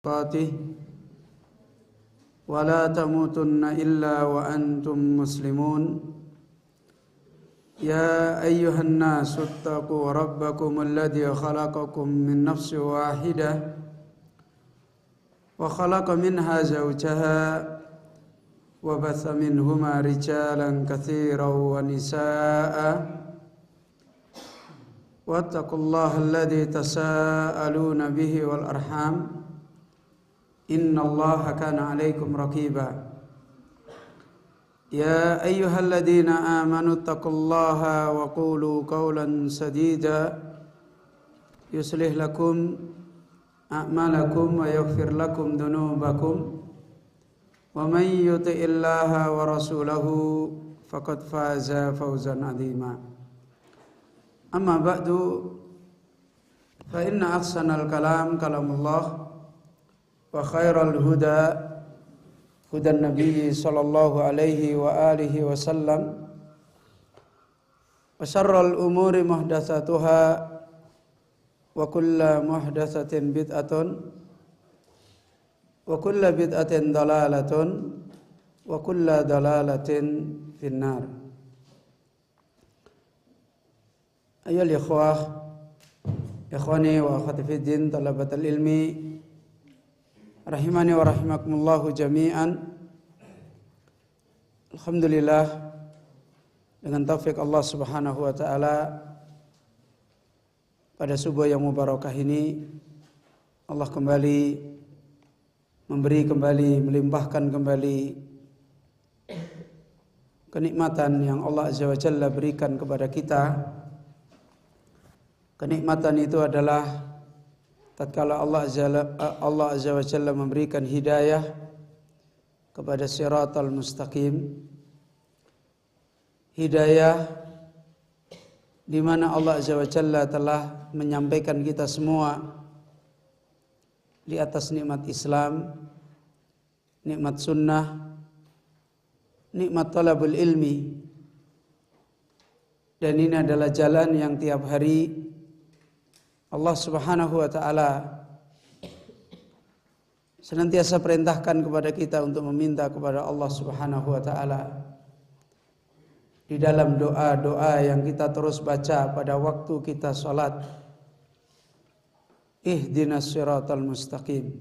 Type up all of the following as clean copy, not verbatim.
تقاته ولا تموتن إلا وأنتم مسلمون يا أيها الناس اتقوا ربكم الذي خلقكم من نفس واحدة وخلق منها زوجها وبث منهما رجالا كثيرا ونساء واتقوا الله الذي تساءلون به والأرحام إن الله كان عليكم رقيبا يا أيها الذين آمنوا اتقوا الله وقولوا قولا سديدا يصلح لكم أعمالكم ويغفر لكم ذنوبكم ومن يطع الله ورسوله فقد فاز فوزا عظيما أما بعد فإن أحسن الكلام كلام الله وخير الهدى هدى النبي صلى الله عليه وآله وسلم وشر الأمور محدثاتها وكل محدثة بدعة وكل بدعة ضلالة وكل ضلالة في النار. أيها الإخوة إخواني وأخواتي في الدين طلبة العلم rahimani wa rahimakumullahu jami'an. Alhamdulillah, dengan taufik Allah Subhanahu wa taala, pada subuh yang mubarakah ini Allah kembali melimpahkan kembali kenikmatan yang Allah Azza wa Jalla berikan kepada kita. Kenikmatan itu adalah tatkala Allah Azza wa Jalla memberikan hidayah kepada siratal mustaqim, hidayah di mana Allah Azza wa Jalla telah menyampaikan kita semua di atas nikmat Islam, nikmat sunnah, nikmat talabul ilmi, dan ini adalah jalan yang tiap hari Allah Subhanahu wa taala senantiasa perintahkan kepada kita untuk meminta kepada Allah Subhanahu wa taala di dalam doa-doa yang kita terus baca pada waktu kita salat. Ihdinas siratal mustaqim.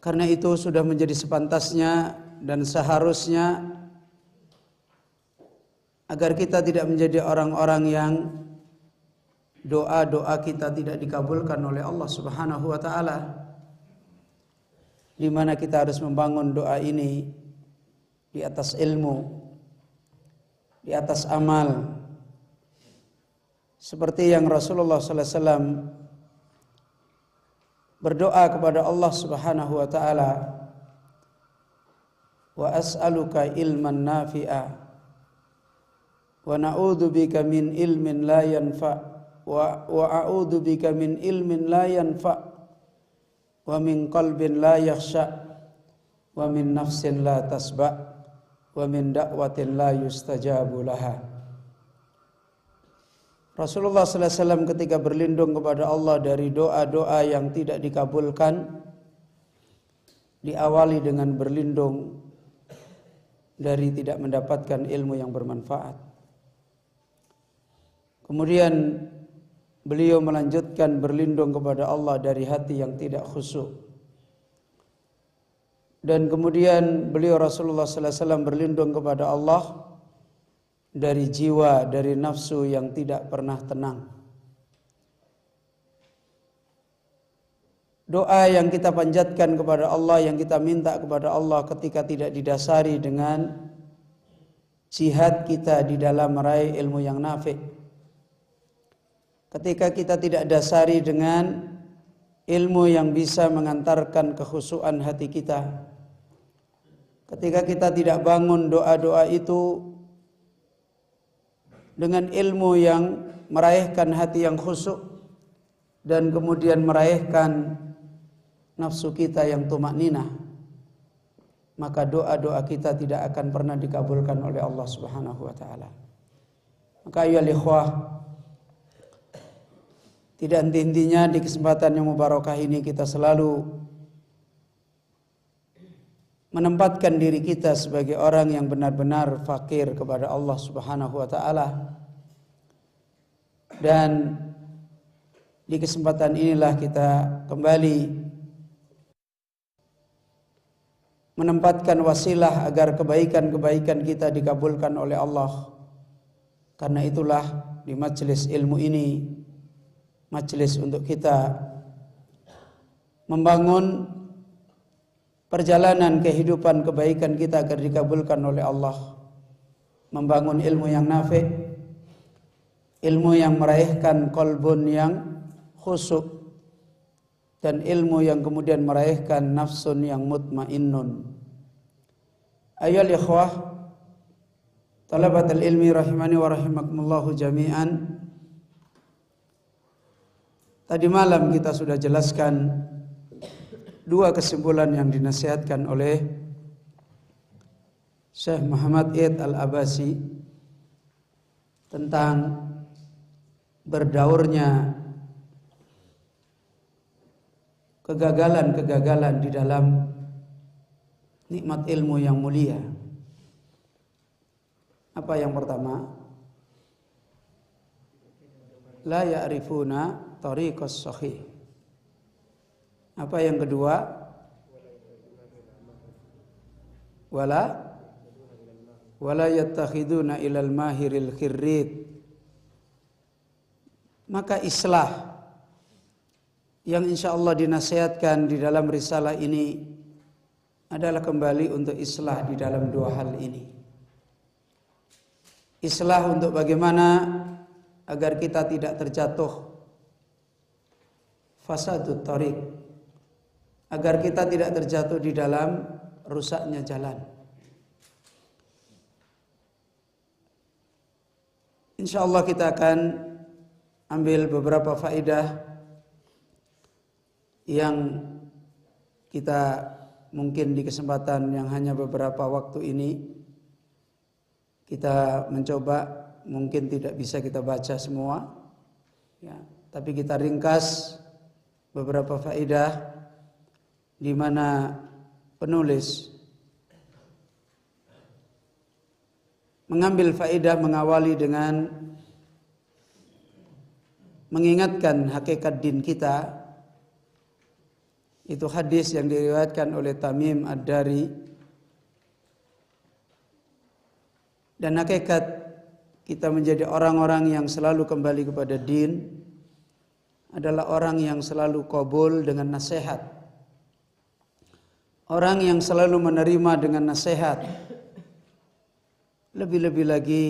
Karena itu sudah menjadi sepantasnya dan seharusnya agar kita tidak menjadi orang-orang yang doa-doa kita tidak dikabulkan oleh Allah Subhanahu wa taala, di mana kita harus membangun doa ini di atas ilmu, di atas amal, seperti yang Rasulullah sallallahu alaihi wasallam berdoa kepada Allah Subhanahu wa taala, wa as'aluka ilman nafi'a wa na'udzubika min ilmin la yanfa' wa a'udzu bika min ilmin la yanfa' wa min qalbin la yakhsha' wa min nafsin la tasba' wa min da'watin la yustajabu laha. Rasulullah sallallahu alaihi wasallam ketika berlindung kepada Allah dari doa-doa yang tidak dikabulkan, diawali dengan berlindung dari tidak mendapatkan ilmu yang bermanfaat. Kemudian beliau melanjutkan berlindung kepada Allah dari hati yang tidak khusyuk. Dan kemudian beliau Rasulullah sallallahu alaihi wasallam berlindung kepada Allah dari jiwa, dari nafsu yang tidak pernah tenang. Doa yang kita panjatkan kepada Allah, yang kita minta kepada Allah ketika tidak didasari dengan jihad kita di dalam meraih ilmu yang nafi', ketika kita tidak dasari dengan ilmu yang bisa mengantarkan kekhusyuan hati kita, ketika kita tidak bangun doa-doa itu dengan ilmu yang meraihkan hati yang khusyuk dan kemudian meraihkan nafsu kita yang tumakninah, maka doa-doa kita tidak akan pernah dikabulkan oleh Allah Subhanahu wa taala. Maka ya ikhwah, Tidak henti-hentinya di kesempatan yang mubarakah ini kita selalu menempatkan diri kita sebagai orang yang benar-benar fakir kepada Allah Subhanahu wa taala. Dan di kesempatan inilah kita kembali menempatkan wasilah agar kebaikan-kebaikan kita dikabulkan oleh Allah. Karena itulah di majelis ilmu ini, majelis untuk kita membangun perjalanan kehidupan kebaikan kita agar dikabulkan oleh Allah. Membangun ilmu yang nafi', ilmu yang meraihkan qalbun yang khusyuk, dan ilmu yang kemudian meraihkan nafsun yang mutmainnun. Ayyuhal ikhwah talabatul ilmi rahimani wa rahimakumullahu jami'an. Tadi malam kita sudah jelaskan dua kesimpulan yang dinasihatkan oleh Syekh Muhammad Iyad Al-Abasi tentang berdaurnya kegagalan-kegagalan di dalam nikmat ilmu yang mulia. Apa yang pertama? La ya'rifuna tariqas sahih. Apa yang kedua? Wala yattakhiduna ilal mahiril khirrit. Maka islah yang insyaallah dinasihatkan di dalam risalah ini adalah kembali untuk islah di dalam dua hal ini. Islah untuk bagaimana agar kita tidak terjatuh fasadut thariq, agar kita tidak terjatuh di dalam rusaknya jalan. Insyaallah kita akan ambil beberapa faedah yang kita mungkin di kesempatan yang hanya beberapa waktu ini kita mencoba, mungkin tidak bisa kita baca semua ya, tapi kita ringkas beberapa faedah di mana penulis mengambil faedah mengawali dengan mengingatkan hakikat din kita. Itu hadis yang diriwayatkan oleh Tamim Ad-Dari. Dan hakikat kita menjadi orang-orang yang selalu kembali kepada din adalah orang yang selalu qabul dengan nasihat. Orang yang selalu menerima dengan nasihat. Lebih-lebih lagi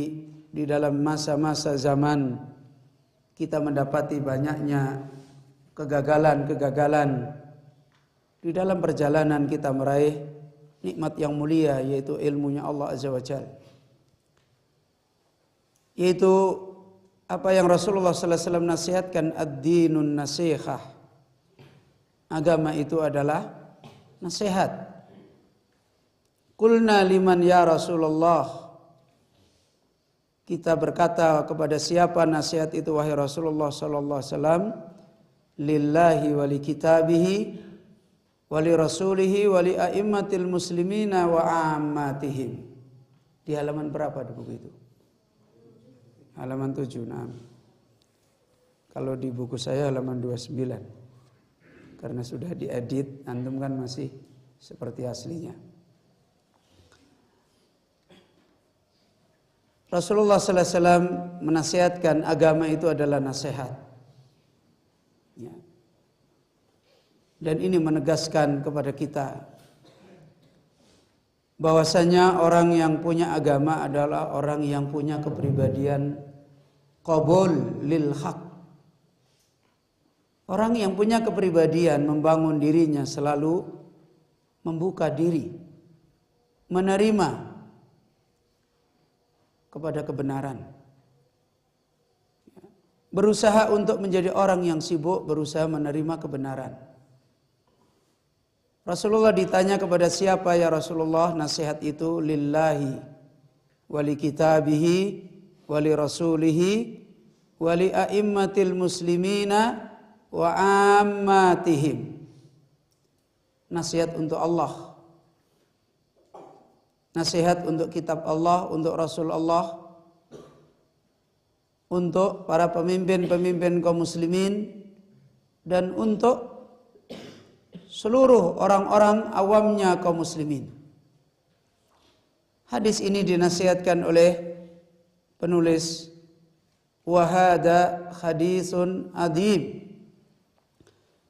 di dalam masa-masa zaman kita mendapati banyaknya kegagalan-kegagalan di dalam perjalanan kita meraih nikmat yang mulia, yaitu ilmunya Allah Azza wa Jalla. Yaitu apa yang Rasulullah sallallahu alaihi wasallam nasihatkan, ad-dinun nasihah. Agama itu adalah nasihat. Qulna liman ya Rasulullah. Kita berkata kepada siapa nasihat itu wahai Rasulullah sallallahu alaihi wasallam? Lillahi wa li kitabihi wali rasulihi wali a'immatil muslimina wa ammatihim. Di halaman berapa di buku itu? Halaman 7. Nah. Kalau di buku saya halaman 29. Karena sudah diedit, antum kan masih seperti aslinya. Rasulullah sallallahu alaihi wasallam menasihatkan agama itu adalah nasihat. Ya. Dan ini menegaskan kepada kita bahwasanya orang yang punya agama adalah orang yang punya kepribadian qabul lil haq. Orang yang punya kepribadian membangun dirinya selalu membuka diri, menerima kepada kebenaran. Berusaha untuk menjadi orang yang sibuk berusaha menerima kebenaran. Rasulullah ditanya kepada siapa ya Rasulullah nasihat itu? Lillahi wali kitabihi wali rasulihi wa li a'immatil muslimina wa ammatihim. Nasihat untuk Allah, nasihat untuk kitab Allah, untuk Rasul Allah, untuk para pemimpin-pemimpin kaum muslimin, dan untuk seluruh orang-orang awamnya kaum muslimin. Hadis ini dinasihatkan oleh penulis, wa hadza hadisun adim,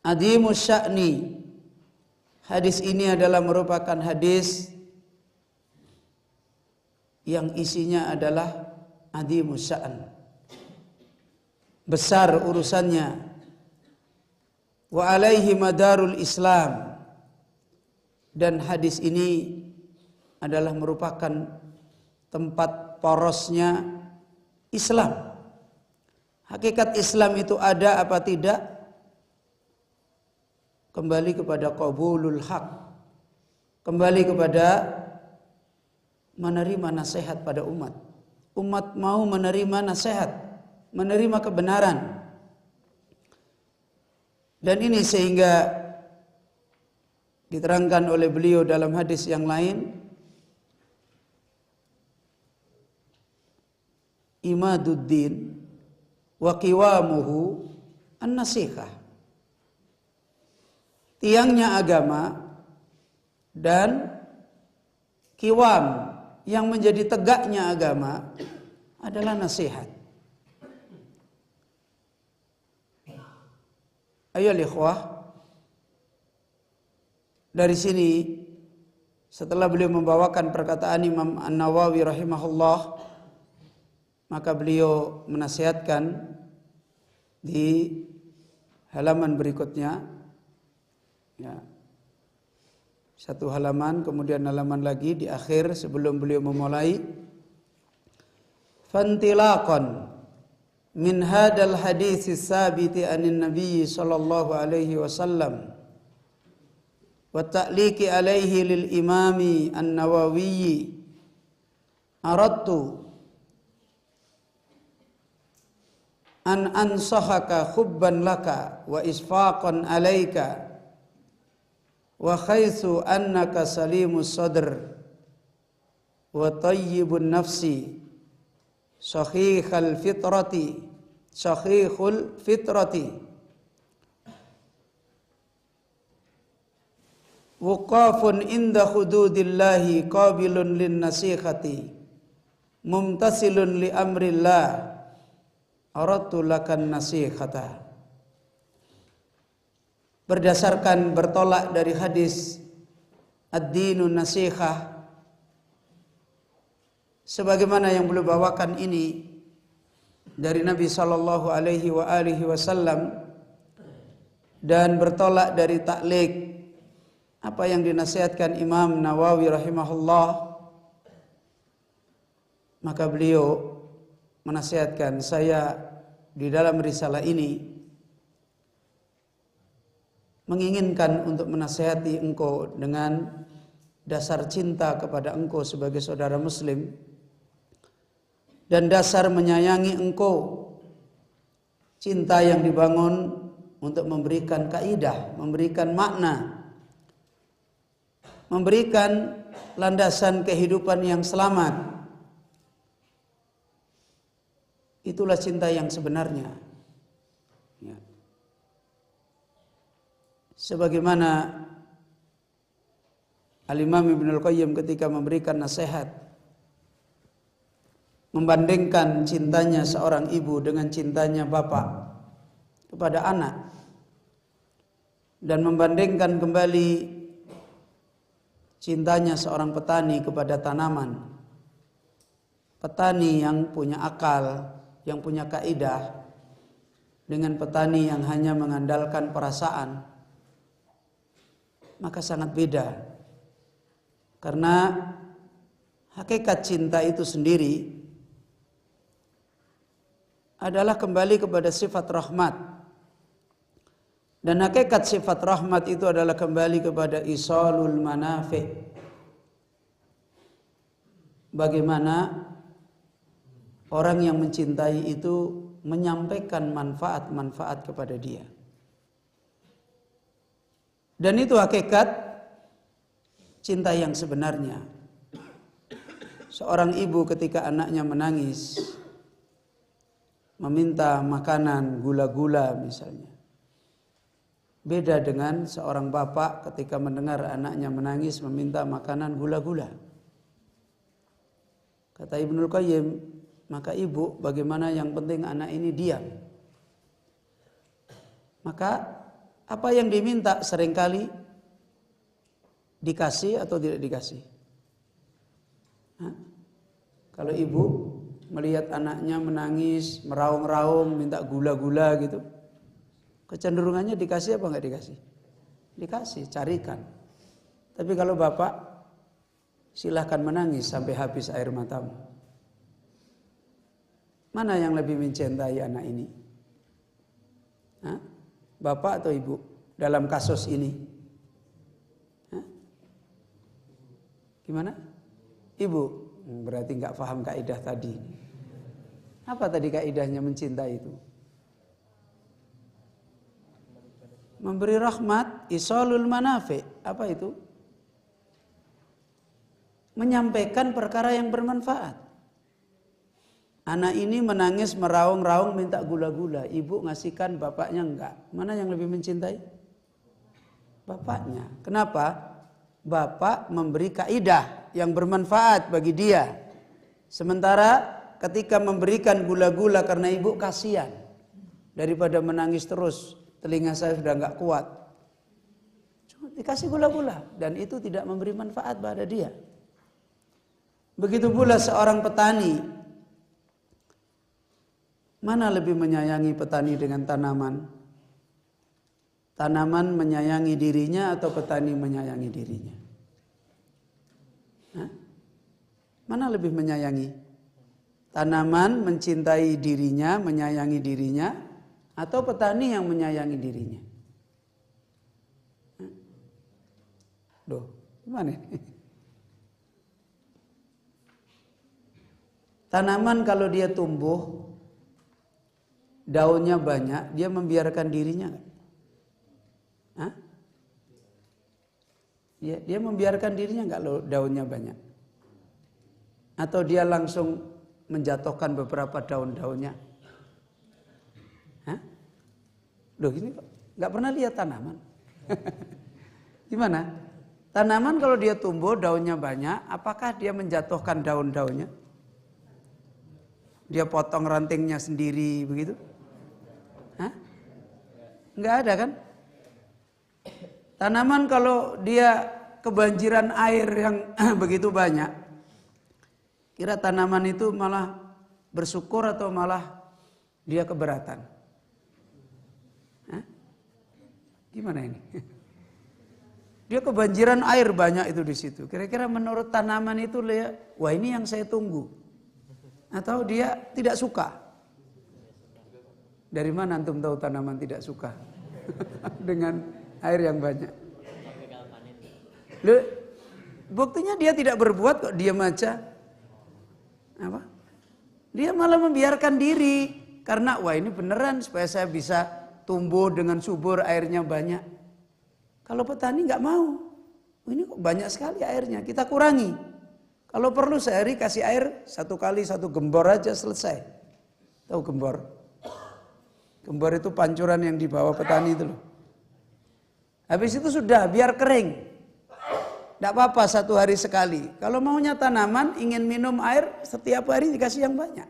adimus sya'ni. Hadis ini adalah merupakan hadis yang isinya adalah adimus sya'an, besar urusannya. Wa alaihi madarul Islam, dan hadis ini adalah merupakan tempat porosnya Islam. Hakikat Islam itu ada apa tidak? Kembali kepada qabulul haq, kembali kepada menerima nasihat pada umat. Umat mau menerima nasihat, menerima kebenaran. Dan ini sehingga diterangkan oleh beliau dalam hadis yang lain, imaduddin wa qiwamuhu an-nasihah. Tiangnya agama dan qiwam, yang menjadi tegaknya agama, adalah nasihat. Ayo ikhwah, dari sini setelah beliau membawakan perkataan Imam An-Nawawi rahimahullah, maka beliau menasihatkan di halaman berikutnya, ya, satu halaman, kemudian halaman lagi di akhir sebelum beliau memulai, fantilaqan min hadal hadits sabiti anin nabiy sallallahu alaihi wasallam wa ta'liqi alaihi lil imami an-Nawawi, aradtu an ansahaka hubban laka wa isfaqan alaika wa khaitsu annaka salimus sadr wa tayyibun nafsi sahihul fitrati wuqafun inda hududillahi qabilun lin nasihati mumtasilun li amrillah aradtu lakan nasihata. Berdasarkan bertolak dari hadis ad-dinun nasihah, sebagaimana yang beliau bawakan ini dari Nabi sallallahu alaihi wasallam, dan bertolak dari taklid apa yang dinasihatkan Imam Nawawi rahimahullah, maka beliau menasihatkan saya di dalam risalah ini menginginkan untuk menasihati engkau dengan dasar cinta kepada engkau sebagai saudara muslim, dan dasar menyayangi engkau, cinta yang dibangun untuk memberikan kaidah, memberikan makna, memberikan landasan kehidupan yang selamat. Itulah cinta yang sebenarnya. Ya. Sebagaimana Al-Imam Ibnul Qayyim ketika memberikan nasihat, membandingkan cintanya seorang ibu dengan cintanya bapak kepada anak, dan membandingkan kembali cintanya seorang petani kepada tanaman. Petani yang punya akal, yang punya kaidah, dengan petani yang hanya mengandalkan perasaan, maka sangat beda. Karena hakikat cinta itu sendiri adalah kembali kepada sifat rahmat, dan hakikat sifat rahmat itu adalah kembali kepada isalul manafi. Bagaimana orang yang mencintai itu menyampaikan manfaat-manfaat kepada dia. Dan itu hakikat cinta yang sebenarnya. Seorang ibu ketika anaknya menangis, meminta makanan gula-gula misalnya, beda dengan seorang bapak ketika mendengar anaknya menangis meminta makanan gula-gula. Kata Ibnul Qayyim, maka ibu bagaimana yang penting anak ini diam. Maka apa yang diminta seringkali dikasih atau tidak dikasih. Kalau ibu melihat anaknya menangis, meraung-raung, minta gula-gula gitu, kecenderungannya dikasih apa enggak dikasih? Dikasih, carikan. Tapi kalau bapak, silahkan menangis sampai habis air matamu. Mana yang lebih mencintai anak ini? Bapak atau ibu dalam kasus ini? Gimana? Ibu. Berarti nggak paham kaidah tadi. Apa tadi kaidahnya mencintai itu? Memberi rahmat, isolul manafi. Apa itu? Menyampaikan perkara yang bermanfaat. Anak ini menangis, meraung-raung, minta gula-gula. Ibu ngasihkan, bapaknya enggak. Mana yang lebih mencintai? Bapaknya. Kenapa? Bapak memberi kaidah yang bermanfaat bagi dia. Sementara ketika memberikan gula-gula karena ibu kasihan. Daripada menangis terus, telinga saya sudah enggak kuat. Cuma dikasih gula-gula. Dan itu tidak memberi manfaat pada dia. Begitu pula seorang petani. Mana lebih menyayangi petani dengan tanaman? Tanaman menyayangi dirinya atau petani menyayangi dirinya? Mana lebih menyayangi? Tanaman mencintai dirinya, menyayangi dirinya, atau petani yang menyayangi dirinya? Duh, gimana ini? Tanaman kalau dia tumbuh, daunnya banyak, dia membiarkan dirinya enggak? Ya, dia membiarkan dirinya enggak daunnya banyak? Atau dia langsung menjatuhkan beberapa daun-daunnya? Loh ini kok enggak pernah lihat tanaman? Gimana? Tanaman kalau dia tumbuh daunnya banyak, apakah dia menjatuhkan daun-daunnya? Dia potong rantingnya sendiri begitu? Enggak ada kan? Tanaman kalau dia kebanjiran air yang begitu banyak, kira tanaman itu malah bersyukur atau malah dia keberatan? Gimana ini? Dia kebanjiran air banyak itu di situ. Kira-kira menurut tanaman itu, wah ini yang saya tunggu. Atau dia tidak suka? Dari mana antum tahu tanaman tidak suka dengan air yang banyak? Loh, buktinya dia tidak berbuat kok, diam aja. Apa? Dia malah membiarkan diri karena wah ini beneran supaya saya bisa tumbuh dengan subur, airnya banyak. Kalau petani nggak mau, ini kok banyak sekali airnya, kita kurangi. Kalau perlu sehari kasih air 1 kali 1 gembor aja selesai. Tahu gembor? Gembor itu pancuran yang dibawa petani itu loh. Habis itu sudah biar kering. Tidak apa-apa 1 hari sekali. Kalau maunya tanaman ingin minum air setiap hari dikasih yang banyak.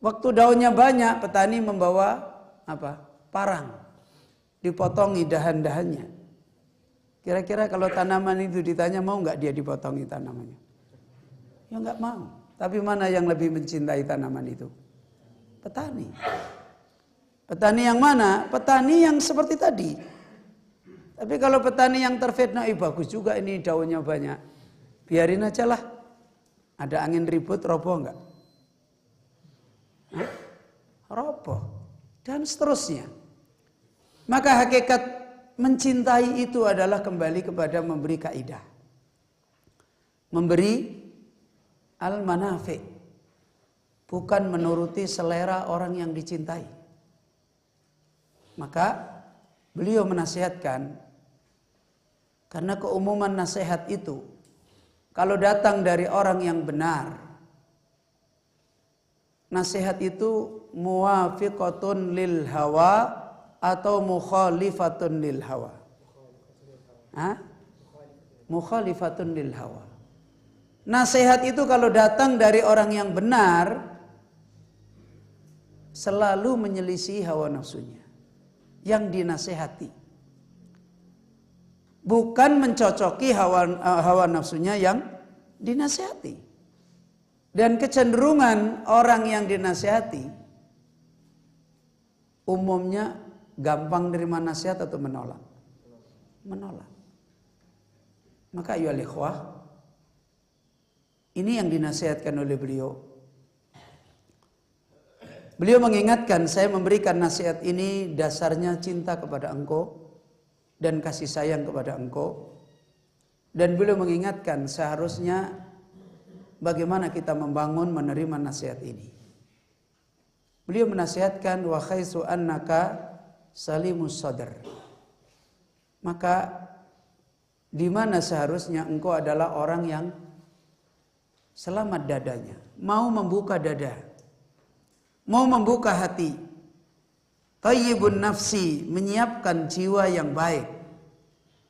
Waktu daunnya banyak petani membawa apa? Parang. Dipotongi dahan-dahannya. Kira-kira kalau tanaman itu ditanya mau nggak dia dipotongi tanamannya? Ya nggak mau. Tapi mana yang lebih mencintai tanaman itu? Petani. Petani yang mana? Petani yang seperti tadi. Tapi kalau petani yang terfitnah, bagus juga ini daunnya banyak. Biarin aja lah. Ada angin ribut, roboh nggak? Roboh. Dan seterusnya. Maka hakikat mencintai itu adalah kembali kepada memberi kaidah. Memberi al-manafi. bukan menuruti selera orang yang dicintai. Maka beliau menasihatkan, karena keumuman nasihat itu kalau datang dari orang yang benar, nasihat itu muwafiqatun lil hawa atau mukhalifatun lil hawa. Mukhalifatun lil hawa. Nasihat itu kalau datang dari orang yang benar, selalu menyelisih hawa nafsunya yang dinasehati, bukan mencocoki hawa nafsunya yang dinasehati. Dan kecenderungan orang yang dinasehati umumnya gampang nerima nasihat atau menolak. Maka ayyuhal ikhwah, ini yang dinasihatkan oleh beliau. Beliau mengingatkan, saya memberikan nasihat ini dasarnya cinta kepada engkau dan kasih sayang kepada engkau. Dan beliau mengingatkan seharusnya bagaimana kita membangun menerima nasihat ini. Beliau menasihatkan wa khaisu annaka salimus sadr. Maka di mana seharusnya engkau adalah orang yang selamat dadanya, mau membuka dada, mau membuka hati, tayyibun nafsi, menyiapkan jiwa yang baik,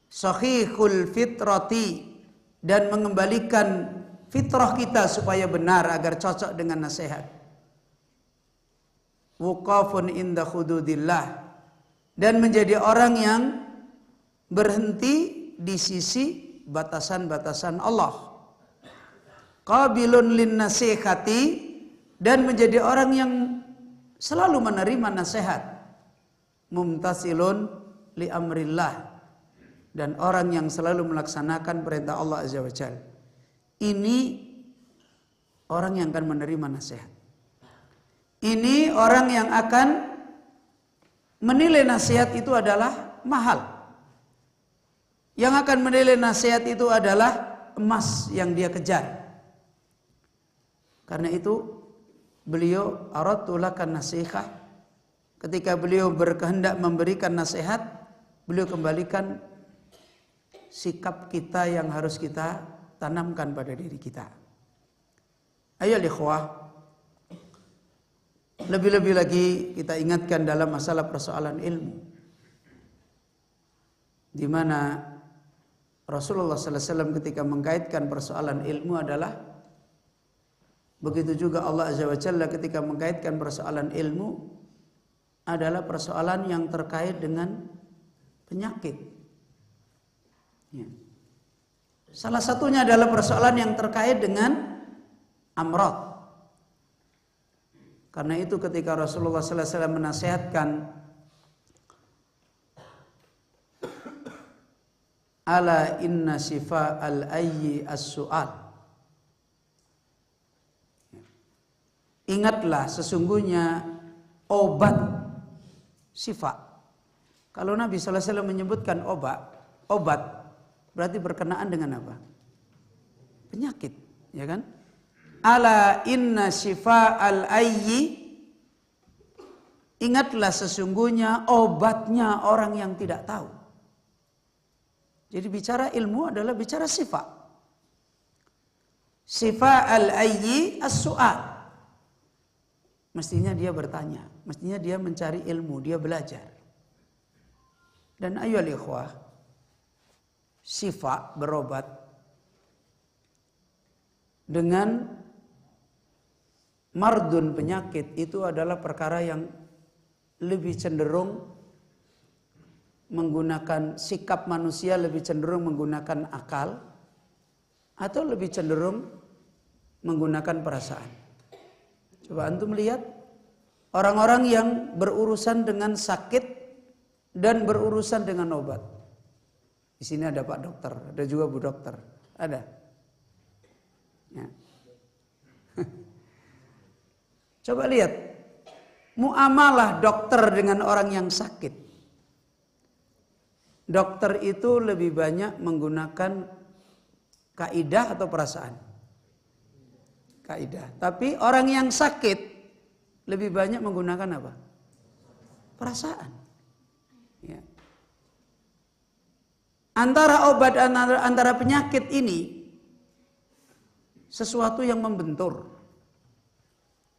sahihul fitrati, dan mengembalikan fitrah kita supaya benar agar cocok dengan nasihat, wuqafun inda hududillah, dan menjadi orang yang berhenti di sisi batasan-batasan Allah, qabilun lin nasihati, dan menjadi orang yang selalu menerima nasihat, mumtasilun li amrillah, dan orang yang selalu melaksanakan perintah Allah Azza wa Jalla. Ini orang yang akan menerima nasihat. Ini orang yang akan menilai nasihat itu adalah mahal. Yang akan menilai nasihat itu adalah emas yang dia kejar. Karena itu beliau aradtu lakan nasihah, ketika beliau berkehendak memberikan nasihat, beliau kembalikan sikap kita yang harus kita tanamkan pada diri kita. Ayo ikhwah, lebih-lebih lagi kita ingatkan dalam masalah persoalan ilmu, di mana Rasulullah sallallahu alaihi wasallam ketika mengkaitkan persoalan ilmu adalah begitu juga Allah Azza wa Jalla ketika mengkaitkan persoalan ilmu adalah persoalan yang terkait dengan penyakit. Ya. Salah satunya adalah persoalan yang terkait dengan amrad. Karena itu ketika Rasulullah sallallahu alaihi wasallam menasihatkan ala inna sifa al-ayyi as-su'al, ingatlah sesungguhnya obat sifat. Kalau Nabi sallallahu alaihi wasallam menyebutkan obat berarti berkenaan dengan apa? Penyakit, ya kan? Ala inna sifa al-ayyi, ingatlah sesungguhnya obatnya orang yang tidak tahu. Jadi bicara ilmu adalah bicara sifat. Sifat al-ayyi as-su'al. Mestinya dia bertanya, mestinya dia mencari ilmu, dia belajar. Dan ayyuhal ikhwah, sifat berobat dengan mardun penyakit itu adalah perkara yang lebih cenderung menggunakan sikap manusia, lebih cenderung menggunakan akal atau lebih cenderung menggunakan perasaan. Coba antum lihat orang-orang yang berurusan dengan sakit dan berurusan dengan obat. Di sini ada Pak Dokter, ada juga Bu Dokter, ada. Ya. Coba lihat muamalah dokter dengan orang yang sakit. Dokter itu lebih banyak menggunakan kaidah atau perasaan? kaidah. Tapi orang yang sakit lebih banyak menggunakan apa? Perasaan. Ya. Antara obat antara penyakit ini sesuatu yang membentur.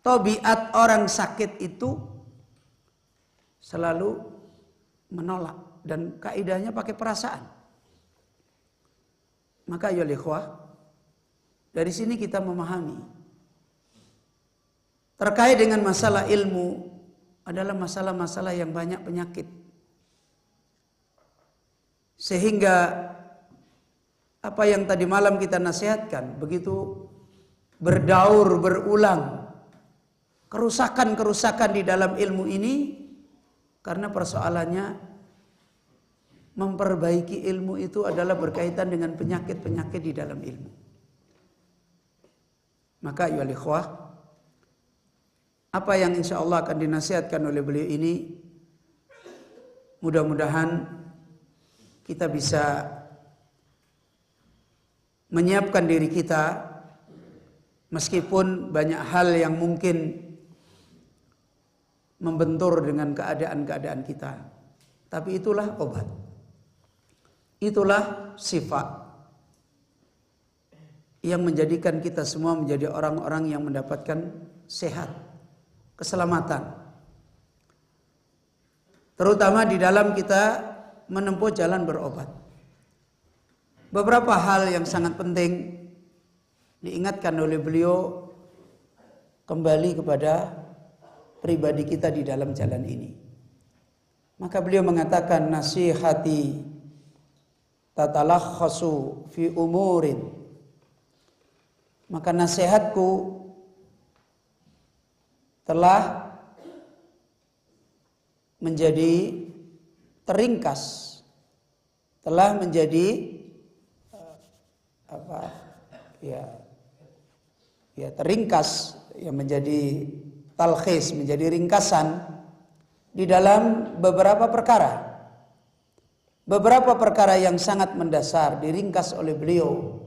Tabiat orang sakit itu selalu menolak dan kaidahnya pakai perasaan. Maka ya ikhwah, dari sini kita memahami terkait dengan masalah ilmu adalah masalah-masalah yang banyak penyakit. Sehingga apa yang tadi malam kita nasihatkan begitu berdaur berulang kerusakan-kerusakan di dalam ilmu ini karena persoalannya memperbaiki ilmu itu adalah berkaitan dengan penyakit-penyakit di dalam ilmu. Maka ya ikhwah, apa yang insya Allah akan dinasihatkan oleh beliau ini mudah-mudahan kita bisa menyiapkan diri kita meskipun banyak hal yang mungkin membentur dengan keadaan-keadaan kita. Tapi itulah obat. Itulah sifat yang menjadikan kita semua menjadi orang-orang yang mendapatkan sehat, keselamatan. Terutama di dalam kita menempuh jalan berobat. Beberapa hal yang sangat penting diingatkan oleh beliau kembali kepada pribadi kita di dalam jalan ini. Maka beliau mengatakan nasihati tatalakhasu fi umurin. Maka nasihatku telah menjadi teringkas, telah menjadi teringkas, yang menjadi talkhis, menjadi ringkasan di dalam beberapa perkara. Beberapa perkara yang sangat mendasar diringkas oleh beliau,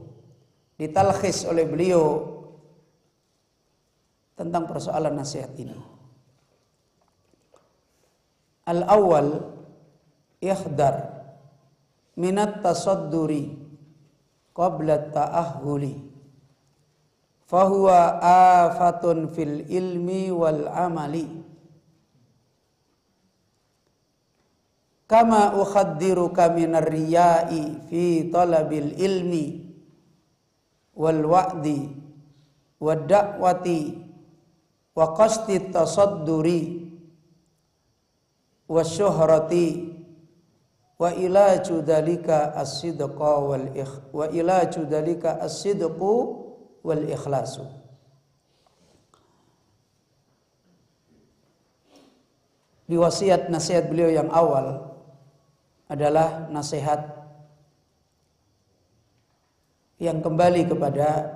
ditalkhis oleh beliau tentang persoalan nasihat ini. Al-awwal ihdar minat tasadduri qabla ta'ahhuli fahuwa afatun fil ilmi wal amali. Kama ukhaddiruka minar riya'i fi talabil ilmi wal wa'di wad da'wati wa qasdi tasadduri wasyuhrati wa ilaju dalika as-sidqu wal ikhlasu. Di wasiat nasihat beliau yang awal adalah nasihat yang kembali kepada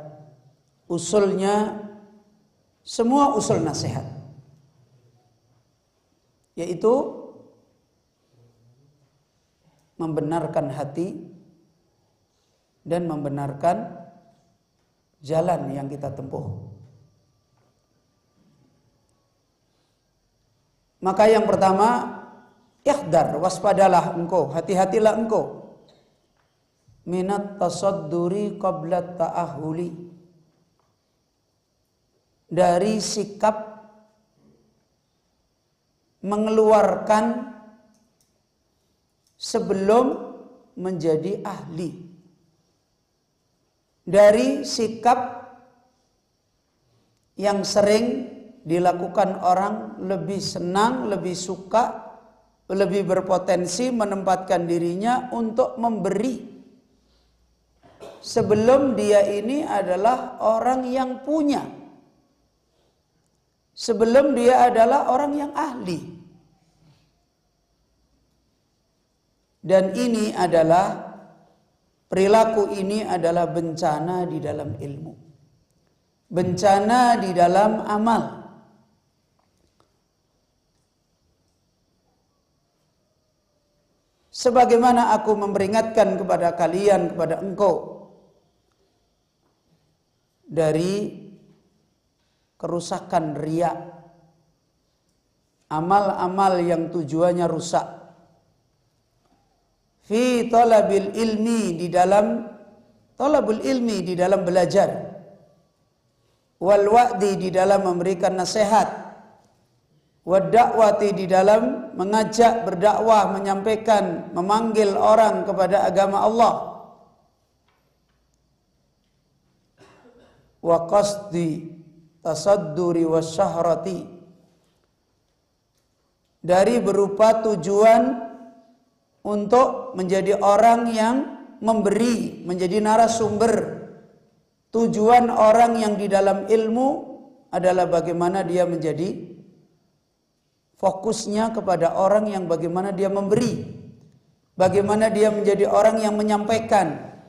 usulnya semua usul nasihat, yaitu membenarkan hati dan membenarkan jalan yang kita tempuh. Maka yang pertama, ihdar, waspadalah engkau, hati-hatilah engkau minat tasadduri qabla ta'ahuli, dari sikap mengeluarkan sebelum menjadi ahli, dari sikap yang sering dilakukan orang lebih senang, lebih suka, lebih berpotensi menempatkan dirinya untuk memberi sebelum dia ini adalah orang yang punya, sebelum dia adalah orang yang ahli. Dan ini adalah perilaku ini adalah bencana di dalam ilmu, bencana di dalam amal. Sebagaimana aku memperingatkan kepada kalian, kepada engkau, dari kerusakan riya, amal-amal yang tujuannya rusak. Fi talabil ilmi, di dalam talabul ilmi, di dalam belajar. Wal wa'di, di dalam memberikan nasihat. Wad da'wati, di dalam mengajak, berdakwah, menyampaikan, memanggil orang kepada agama Allah. Wa qasdi tasadduri wasyahrati, dari berupa tujuan untuk menjadi orang yang memberi, menjadi narasumber. Tujuan orang yang di dalam ilmu adalah bagaimana dia menjadi fokusnya kepada orang yang bagaimana dia memberi, bagaimana dia menjadi orang yang menyampaikan,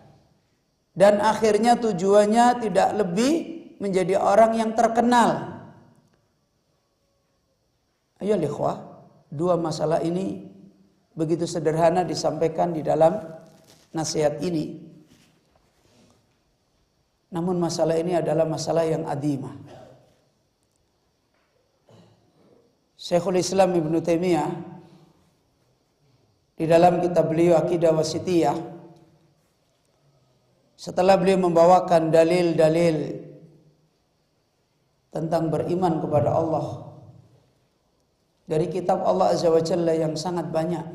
dan akhirnya tujuannya tidak lebih menjadi orang yang terkenal. Ayo ikhwah, dua masalah ini begitu sederhana disampaikan di dalam nasihat ini. Namun masalah ini adalah masalah yang adimah. Syekhul Islam Ibnu Taimiyah di dalam kitab beliau Aqidah Wasithiyah, setelah beliau membawakan dalil-dalil tentang beriman kepada Allah dari kitab Allah Azza wa Jalla yang sangat banyak,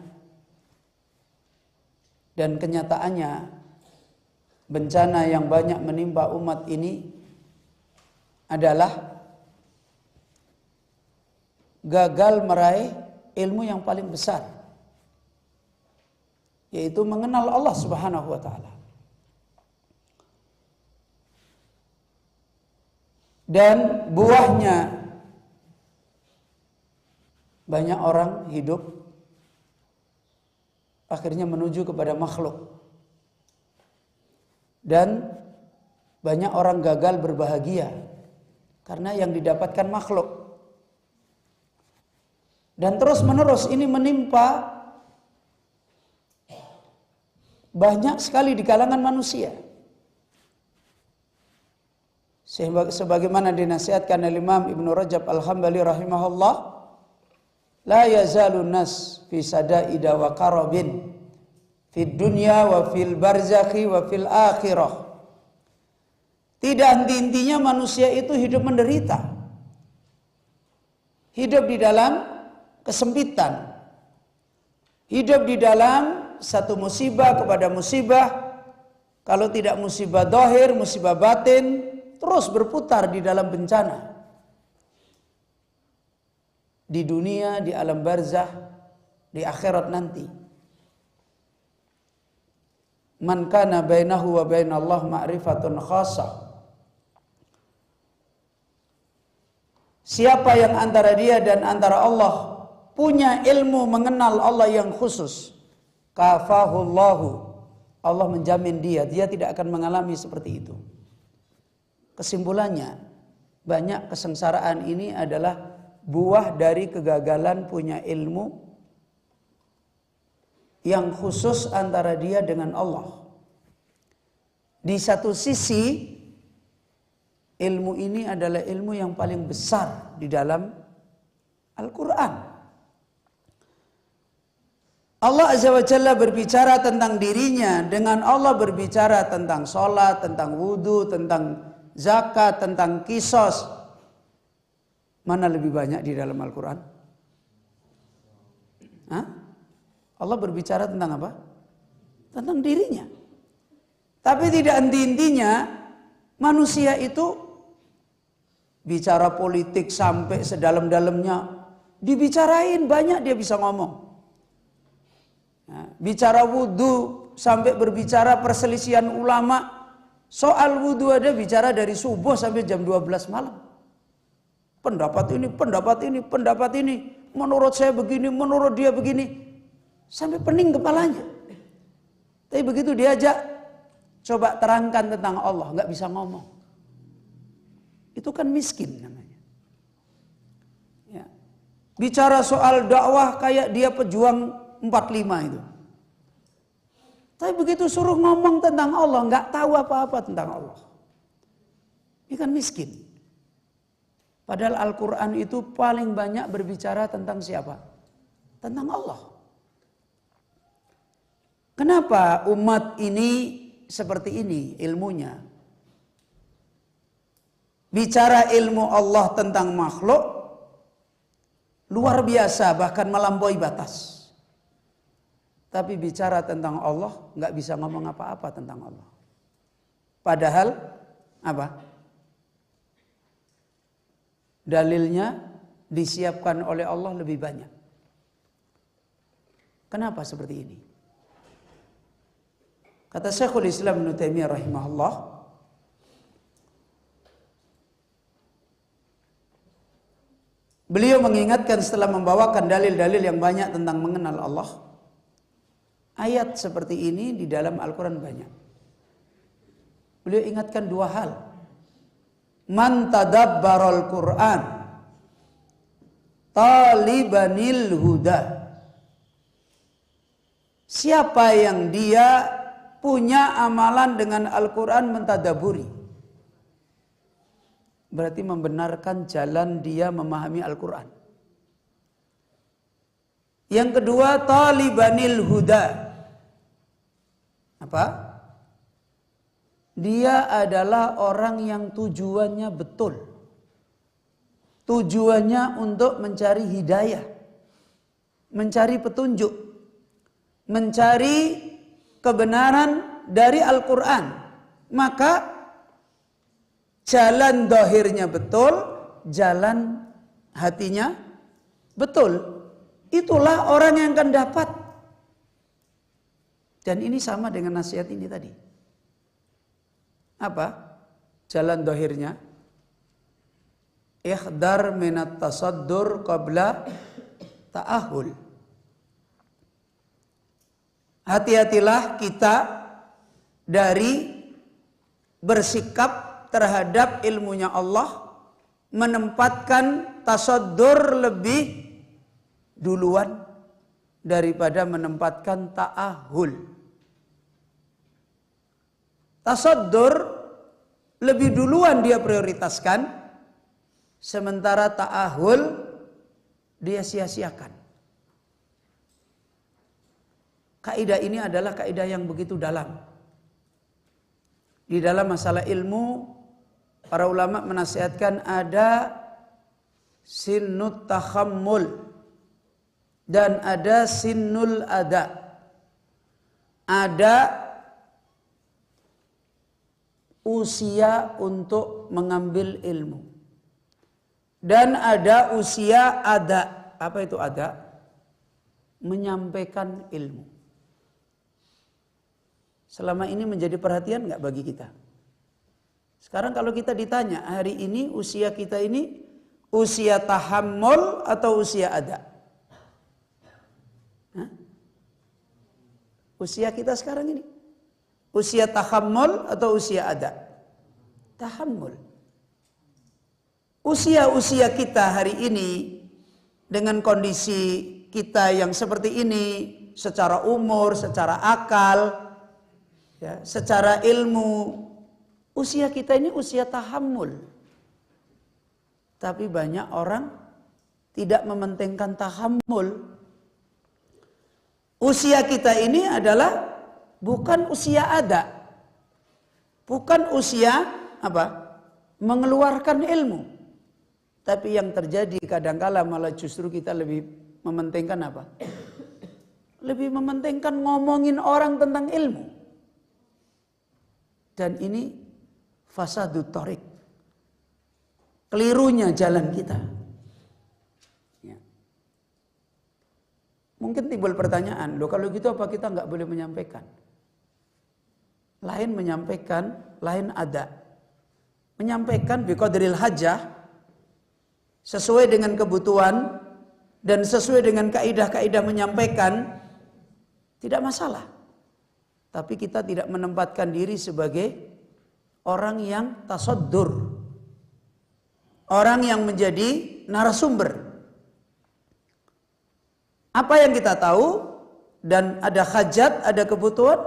dan kenyataannya bencana yang banyak menimpa umat ini adalah gagal meraih ilmu yang paling besar, yaitu mengenal Allah Subhanahu wa taala. Dan buahnya banyak orang hidup akhirnya menuju kepada makhluk, dan banyak orang gagal berbahagia karena yang didapatkan makhluk. Dan terus menerus ini menimpa banyak sekali di kalangan manusia. Sebagaimana dinasihatkan oleh Imam Ibnu Rajab Al-Hambali rahimahullah, la yazalun nas fi sadaida wa qarabin fid dunya wa fil barzakhi wa fil akhirah. Tidak henti-hentinya manusia itu hidup menderita, hidup di dalam kesempitan, hidup di dalam satu musibah kepada musibah. Kalau tidak musibah zahir, musibah batin, terus berputar di dalam bencana. Di dunia, di alam barzah, di akhirat nanti. Man kana bainahu wa bainallah ma'rifatun khasah. Siapa yang antara dia dan antara Allah punya ilmu mengenal Allah yang khusus, kafahullahu, Allah menjamin dia tidak akan mengalami seperti itu. Kesimpulannya, banyak kesengsaraan ini adalah buah dari kegagalan punya ilmu yang khusus antara dia dengan Allah. Di satu sisi, ilmu ini adalah ilmu yang paling besar di dalam Al-Quran. Allah Azza wa Jalla berbicara tentang dirinya, dengan Allah berbicara tentang sholat, tentang wudhu, tentang zakat, tentang kisos. Mana lebih banyak di dalam Al-Quran? Allah berbicara tentang apa? Tentang dirinya. Tapi tidak henti-hentinya manusia itu bicara politik sampai sedalam-dalamnya, dibicarain banyak, dia bisa ngomong. Bicara wudhu sampai berbicara perselisihan ulama. Soal wudhu ada bicara dari subuh sampai jam 12 malam. Pendapat ini, pendapat ini, pendapat ini. Menurut saya begini, menurut dia begini. Sampai pening kepalanya. Tapi begitu diajak, coba terangkan tentang Allah, nggak bisa ngomong. Itu kan miskin namanya. Ya. Bicara soal dakwah kayak dia pejuang 45 itu. Tapi begitu suruh ngomong tentang Allah, nggak tahu apa-apa tentang Allah. Ini kan miskin. Padahal Al-Quran itu paling banyak berbicara tentang siapa? Tentang Allah. Kenapa umat ini seperti ini ilmunya? Bicara ilmu Allah tentang makhluk luar biasa, bahkan melampaui batas. Tapi bicara tentang Allah nggak bisa ngomong apa-apa tentang Allah. Padahal apa? Dalilnya disiapkan oleh Allah lebih banyak. Kenapa seperti ini? Kata Syekhul Islam Ibnu Taimiyah rahimahullah, beliau mengingatkan setelah membawakan dalil-dalil yang banyak tentang mengenal Allah, ayat seperti ini di dalam Al-Quran banyak. Beliau ingatkan dua hal. Man tadabbaral Qur'an talibanil huda. Siapa yang dia punya amalan dengan Al-Quran mentadaburi, berarti membenarkan jalan dia memahami Al-Quran. Yang kedua, talibanil huda. Apa? Dia adalah orang yang tujuannya betul. Tujuannya untuk mencari hidayah, mencari petunjuk, mencari kebenaran dari Al-Quran. Maka jalan dohirnya betul, jalan hatinya betul. Itulah orang yang akan dapat. Dan ini sama dengan nasihat ini tadi. Apa? Jalan dohirnya. Ikhdar minat tasaddur qabla ta'ahul. Hati-hatilah kita dari bersikap terhadap ilmunya Allah, menempatkan tasaddur lebih duluan daripada menempatkan ta'ahul. Tasaddur lebih duluan dia prioritaskan, sementara ta'ahul dia sia-siakan. Kaidah ini adalah kaidah yang begitu dalam. Di dalam masalah ilmu, para ulama menasihatkan ada sinnut takhammul dan ada sinnul ada. Ada usia untuk mengambil ilmu. Dan ada usia ada. Apa itu ada? Menyampaikan ilmu. Selama ini menjadi perhatian nggak bagi kita? Sekarang kalau kita ditanya, hari ini usia kita ini usia tahammul atau usia ada? Hah? Usia kita sekarang ini usia tahammul atau usia ada? Tahammul. Usia-usia kita hari ini dengan kondisi kita yang seperti ini, secara umur, secara akal, ya, secara ilmu, usia kita ini usia tahammul. Tapi banyak orang tidak mementingkan tahammul. Usia kita ini adalah bukan usia ada, bukan usia apa? Mengeluarkan ilmu. Tapi yang terjadi kadangkala malah justru kita lebih mementingkan apa? Lebih mementingkan ngomongin orang tentang ilmu. Dan ini fasadut thoriq. Kelirunya jalan kita. Ya. Mungkin timbul pertanyaan, loh kalau gitu apa kita nggak boleh menyampaikan? Lain menyampaikan, lain ada. Menyampaikan biqadril hajah, sesuai dengan kebutuhan dan sesuai dengan kaidah-kaidah menyampaikan, tidak masalah. Tapi kita tidak menempatkan diri sebagai orang yang tasaddur, orang yang menjadi narasumber. Apa yang kita tahu dan ada hajat, ada kebutuhan,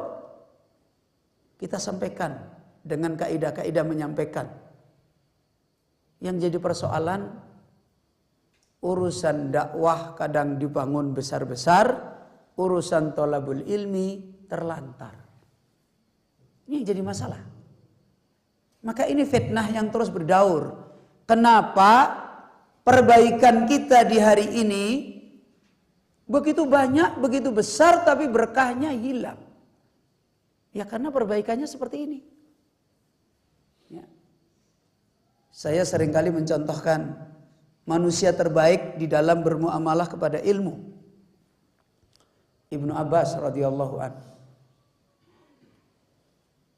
kita sampaikan dengan kaidah-kaidah menyampaikan. Yang jadi persoalan, urusan dakwah kadang dibangun besar-besar, urusan thalabul ilmi terlantar. Ini yang jadi masalah. Maka ini fitnah yang terus berdaur. Kenapa perbaikan kita di hari ini begitu banyak, begitu besar, tapi berkahnya hilang? Ya karena perbaikannya seperti ini. Ya. Saya seringkali mencontohkan manusia terbaik di dalam bermuamalah kepada ilmu, Ibnu Abbas radhiyallahu anhu.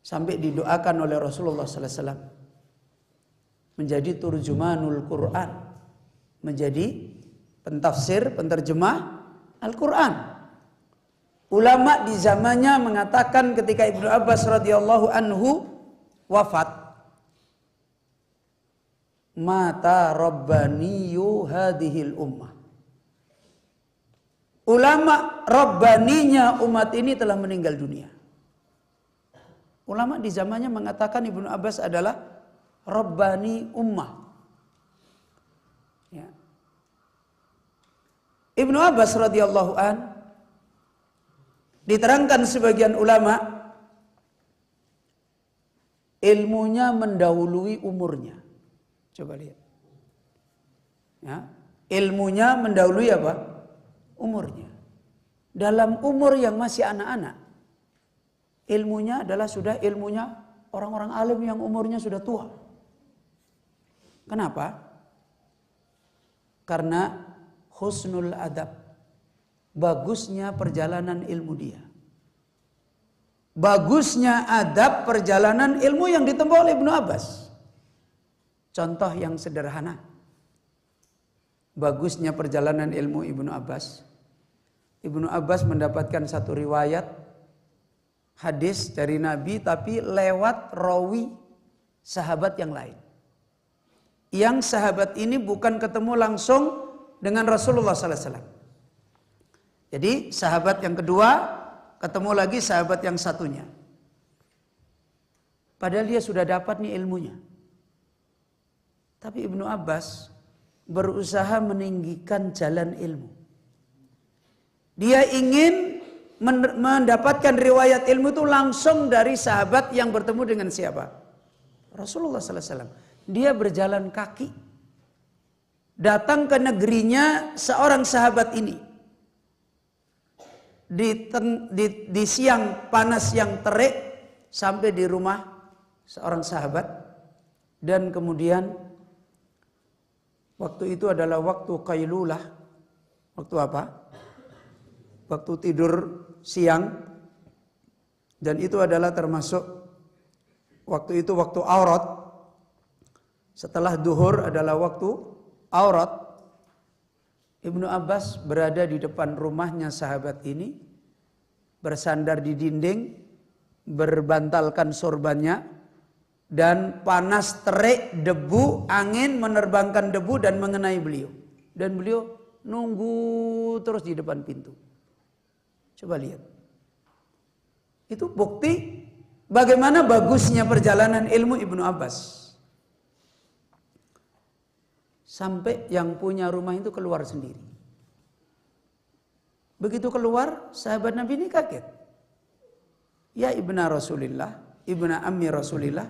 Sampai didoakan oleh Rasulullah sallallahu alaihi wasallam menjadi turjumanul Quran, menjadi pentafsir, penterjemah Al-Quran. Ulama di zamannya mengatakan ketika Ibnu Abbas radhiyallahu anhu wafat, mata rabbaniyu hadhil ummah. Ulama rabbaninya umat ini telah meninggal dunia. Ulama di zamannya mengatakan Ibnu Abbas adalah rabbani ummah. Ya. Ibnu Abbas radhiyallahu an, diterangkan sebagian ulama, ilmunya mendahului umurnya. Coba lihat. Ya, ilmunya mendahului apa? Umurnya. Dalam umur yang masih anak-anak, ilmunya adalah sudah ilmunya orang-orang alim yang umurnya sudah tua. Kenapa? Karena husnul adab, bagusnya perjalanan ilmu dia. Bagusnya adab perjalanan ilmu yang ditempuh oleh Ibnu Abbas. Contoh yang sederhana, bagusnya perjalanan ilmu Ibnu Abbas. Ibnu Abbas mendapatkan satu riwayat hadis dari Nabi tapi lewat rawi sahabat yang lain. Yang sahabat ini bukan ketemu langsung dengan Rasulullah sallallahu alaihi wasallam. Jadi sahabat yang kedua ketemu lagi sahabat yang satunya. Padahal dia sudah dapat nih ilmunya. Tapi Ibnu Abbas berusaha meninggikan jalan ilmu. Dia ingin mendapatkan riwayat ilmu itu langsung dari sahabat yang bertemu dengan siapa? Rasulullah sallallahu alaihi wasallam. Dia berjalan kaki datang ke negerinya seorang sahabat ini. Di siang panas yang terik sampai di rumah seorang sahabat, dan kemudian waktu itu adalah waktu qailulah. Waktu apa? Waktu tidur siang, dan itu adalah termasuk waktu itu waktu aurat. Setelah duhur adalah waktu aurat. Ibnu Abbas berada di depan rumahnya sahabat ini, bersandar di dinding, berbantalkan sorbannya, dan panas terik, debu, angin menerbangkan debu dan mengenai beliau. Dan beliau nunggu terus di depan pintu. Coba lihat. Itu bukti bagaimana bagusnya perjalanan ilmu Ibnu Abbas. Sampai yang punya rumah itu keluar sendiri. Begitu keluar, sahabat Nabi ini kaget. Ya ibna Rasulillah, ibna ammi Rasulillah,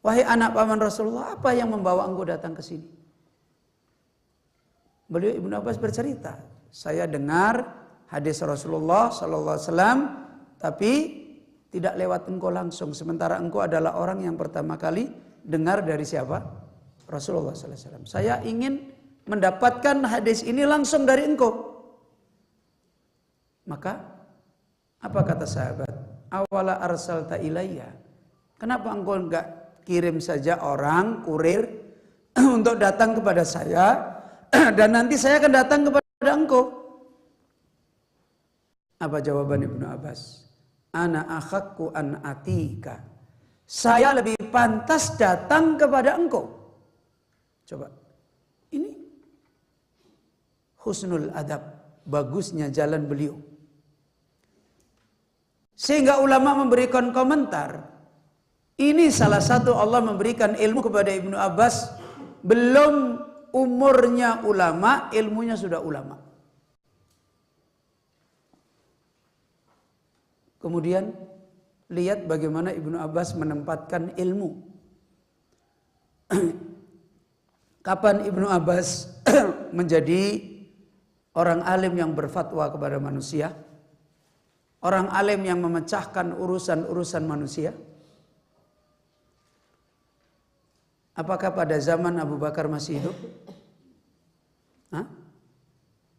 wahai anak paman Rasulullah, apa yang membawa engkau datang ke sini? Beliau Ibnu Abbas bercerita, saya dengar hadis Rasulullah sallallahu alaihi wasallam, tapi tidak lewat engkau langsung. Sementara engkau adalah orang yang pertama kali dengar dari siapa? Rasulullah sallallahu alaihi wasallam. Saya ingin mendapatkan hadis ini langsung dari engkau. Maka apa kata sahabat? Awala arsalta ilayya. Kenapa engkau enggak kirim saja orang kurir untuk datang kepada saya dan nanti saya akan datang kepada engkau? Apa jawaban Ibnu Abbas? Ana akhakku an atika. Saya lebih pantas datang kepada engkau. Coba, ini husnul adab, bagusnya jalan beliau. Sehingga ulama memberikan komentar, ini salah satu Allah memberikan ilmu kepada Ibnu Abbas belum umurnya ulama, ilmunya sudah ulama. Kemudian lihat bagaimana Ibnu Abbas menempatkan ilmu. Kapan Ibnu Abbas menjadi orang alim yang berfatwa kepada manusia? Orang alim yang memecahkan urusan-urusan manusia? Apakah pada zaman Abu Bakar masih hidup? Hah?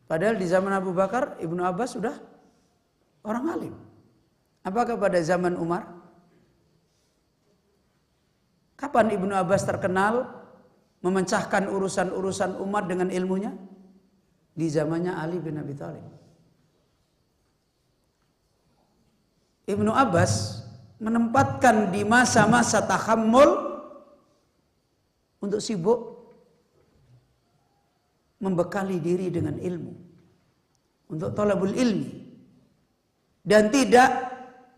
Padahal di zaman Abu Bakar Ibnu Abbas sudah orang alim. Apakah pada zaman Umar? Kapan Ibnu Abbas terkenal memecahkan urusan-urusan umat dengan ilmunya? Di zamannya Ali bin Abi Thalib. Ibnu Abbas menempatkan di masa-masa tahammul untuk sibuk membekali diri dengan ilmu, untuk thalabul ilmi, dan tidak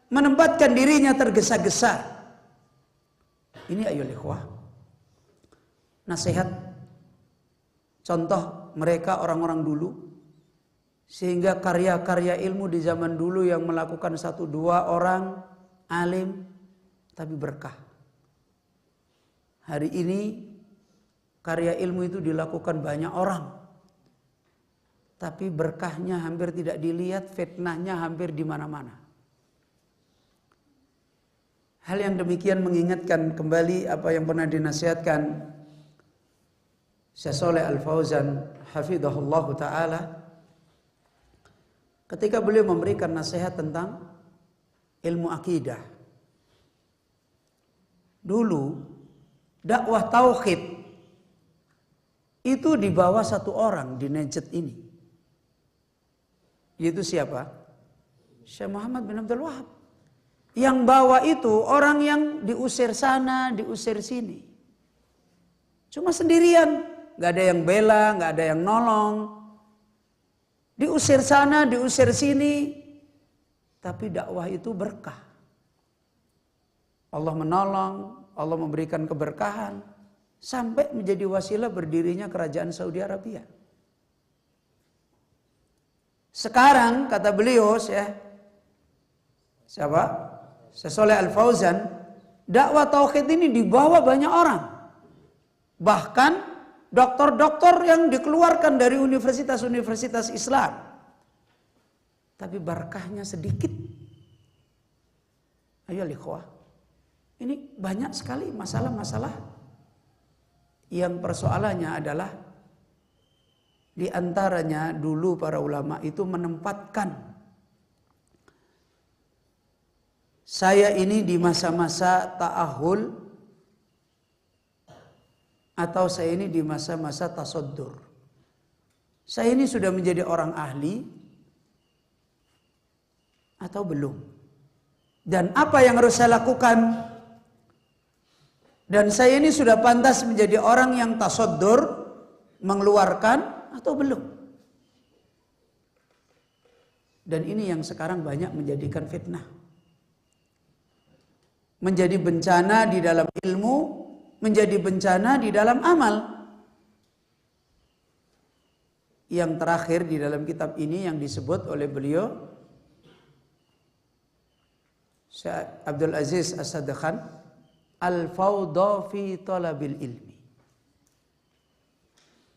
menempatkan dirinya tergesa-gesa. Ini ayolah ikhwah, nasihat, contoh mereka orang-orang dulu, sehingga karya-karya ilmu di zaman dulu yang melakukan 1-2 orang alim tapi berkah. Hari ini karya ilmu itu dilakukan banyak orang, tapi berkahnya hampir tidak dilihat, fitnahnya hampir di mana-mana. Hal yang demikian mengingatkan kembali apa yang pernah dinasihatkan Syekh Shalih Al-Fauzan hafizahullah ta'ala ketika beliau memberikan nasihat tentang ilmu akidah. Dulu dakwah tauhid itu dibawa satu orang di Najd ini, yaitu siapa? Syekh Muhammad bin Abdul Wahab. Yang bawa itu orang yang diusir sana, diusir sini. Cuma sendirian, gak ada yang bela, gak ada yang nolong. Diusir sana, diusir sini. Tapi dakwah itu berkah. Allah menolong, Allah memberikan keberkahan. Sampai menjadi wasilah berdirinya kerajaan Saudi Arabia. Sekarang kata beliau, siapa? Syekh Shalih Al-Fauzan, dakwah tauhid ini dibawa banyak orang. Bahkan doktor-doktor yang dikeluarkan dari universitas-universitas Islam. Tapi berkahnya sedikit. Ayo ikhwah. Ini banyak sekali masalah-masalah yang persoalannya adalah di antaranya dulu para ulama itu menempatkan saya ini di masa-masa ta'ahul atau saya ini di masa-masa tasoddur. Saya ini sudah menjadi orang ahli atau belum? Dan apa yang harus saya lakukan? Dan saya ini sudah pantas menjadi orang yang tasoddur, mengeluarkan atau belum? Dan ini yang sekarang banyak menjadikan fitnah. Menjadi bencana di dalam ilmu, menjadi bencana di dalam amal. Yang terakhir di dalam kitab ini yang disebut oleh beliau Syekh Abdul Aziz As-Sadkhan, Al-Fawda fi Talabil Ilmi.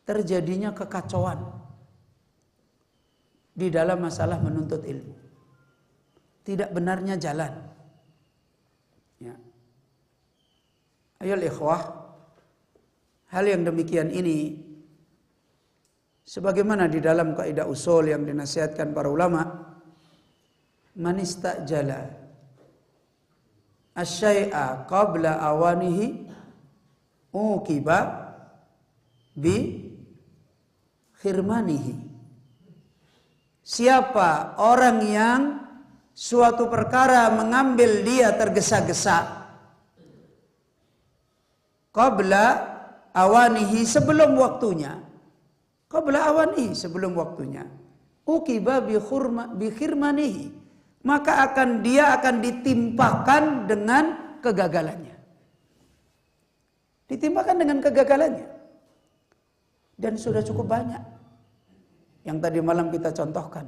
Terjadinya kekacauan di dalam masalah menuntut ilmu. Tidak benarnya jalan. Ya. Ayo ikhwah, hal yang demikian ini sebagaimana di dalam kaidah usul yang dinasihatkan para ulama, man istajala asy-syai'a qabla awanihi uqiba bi khirmanihi. Siapa orang yang suatu perkara mengambil dia tergesa-gesa qabla awanihi, sebelum waktunya, qabla awanihi, sebelum waktunya, uqiba bi khirmanihi, maka dia akan ditimpakan dengan kegagalannya. Ditimpakan dengan kegagalannya. Dan sudah cukup banyak yang tadi malam kita contohkan.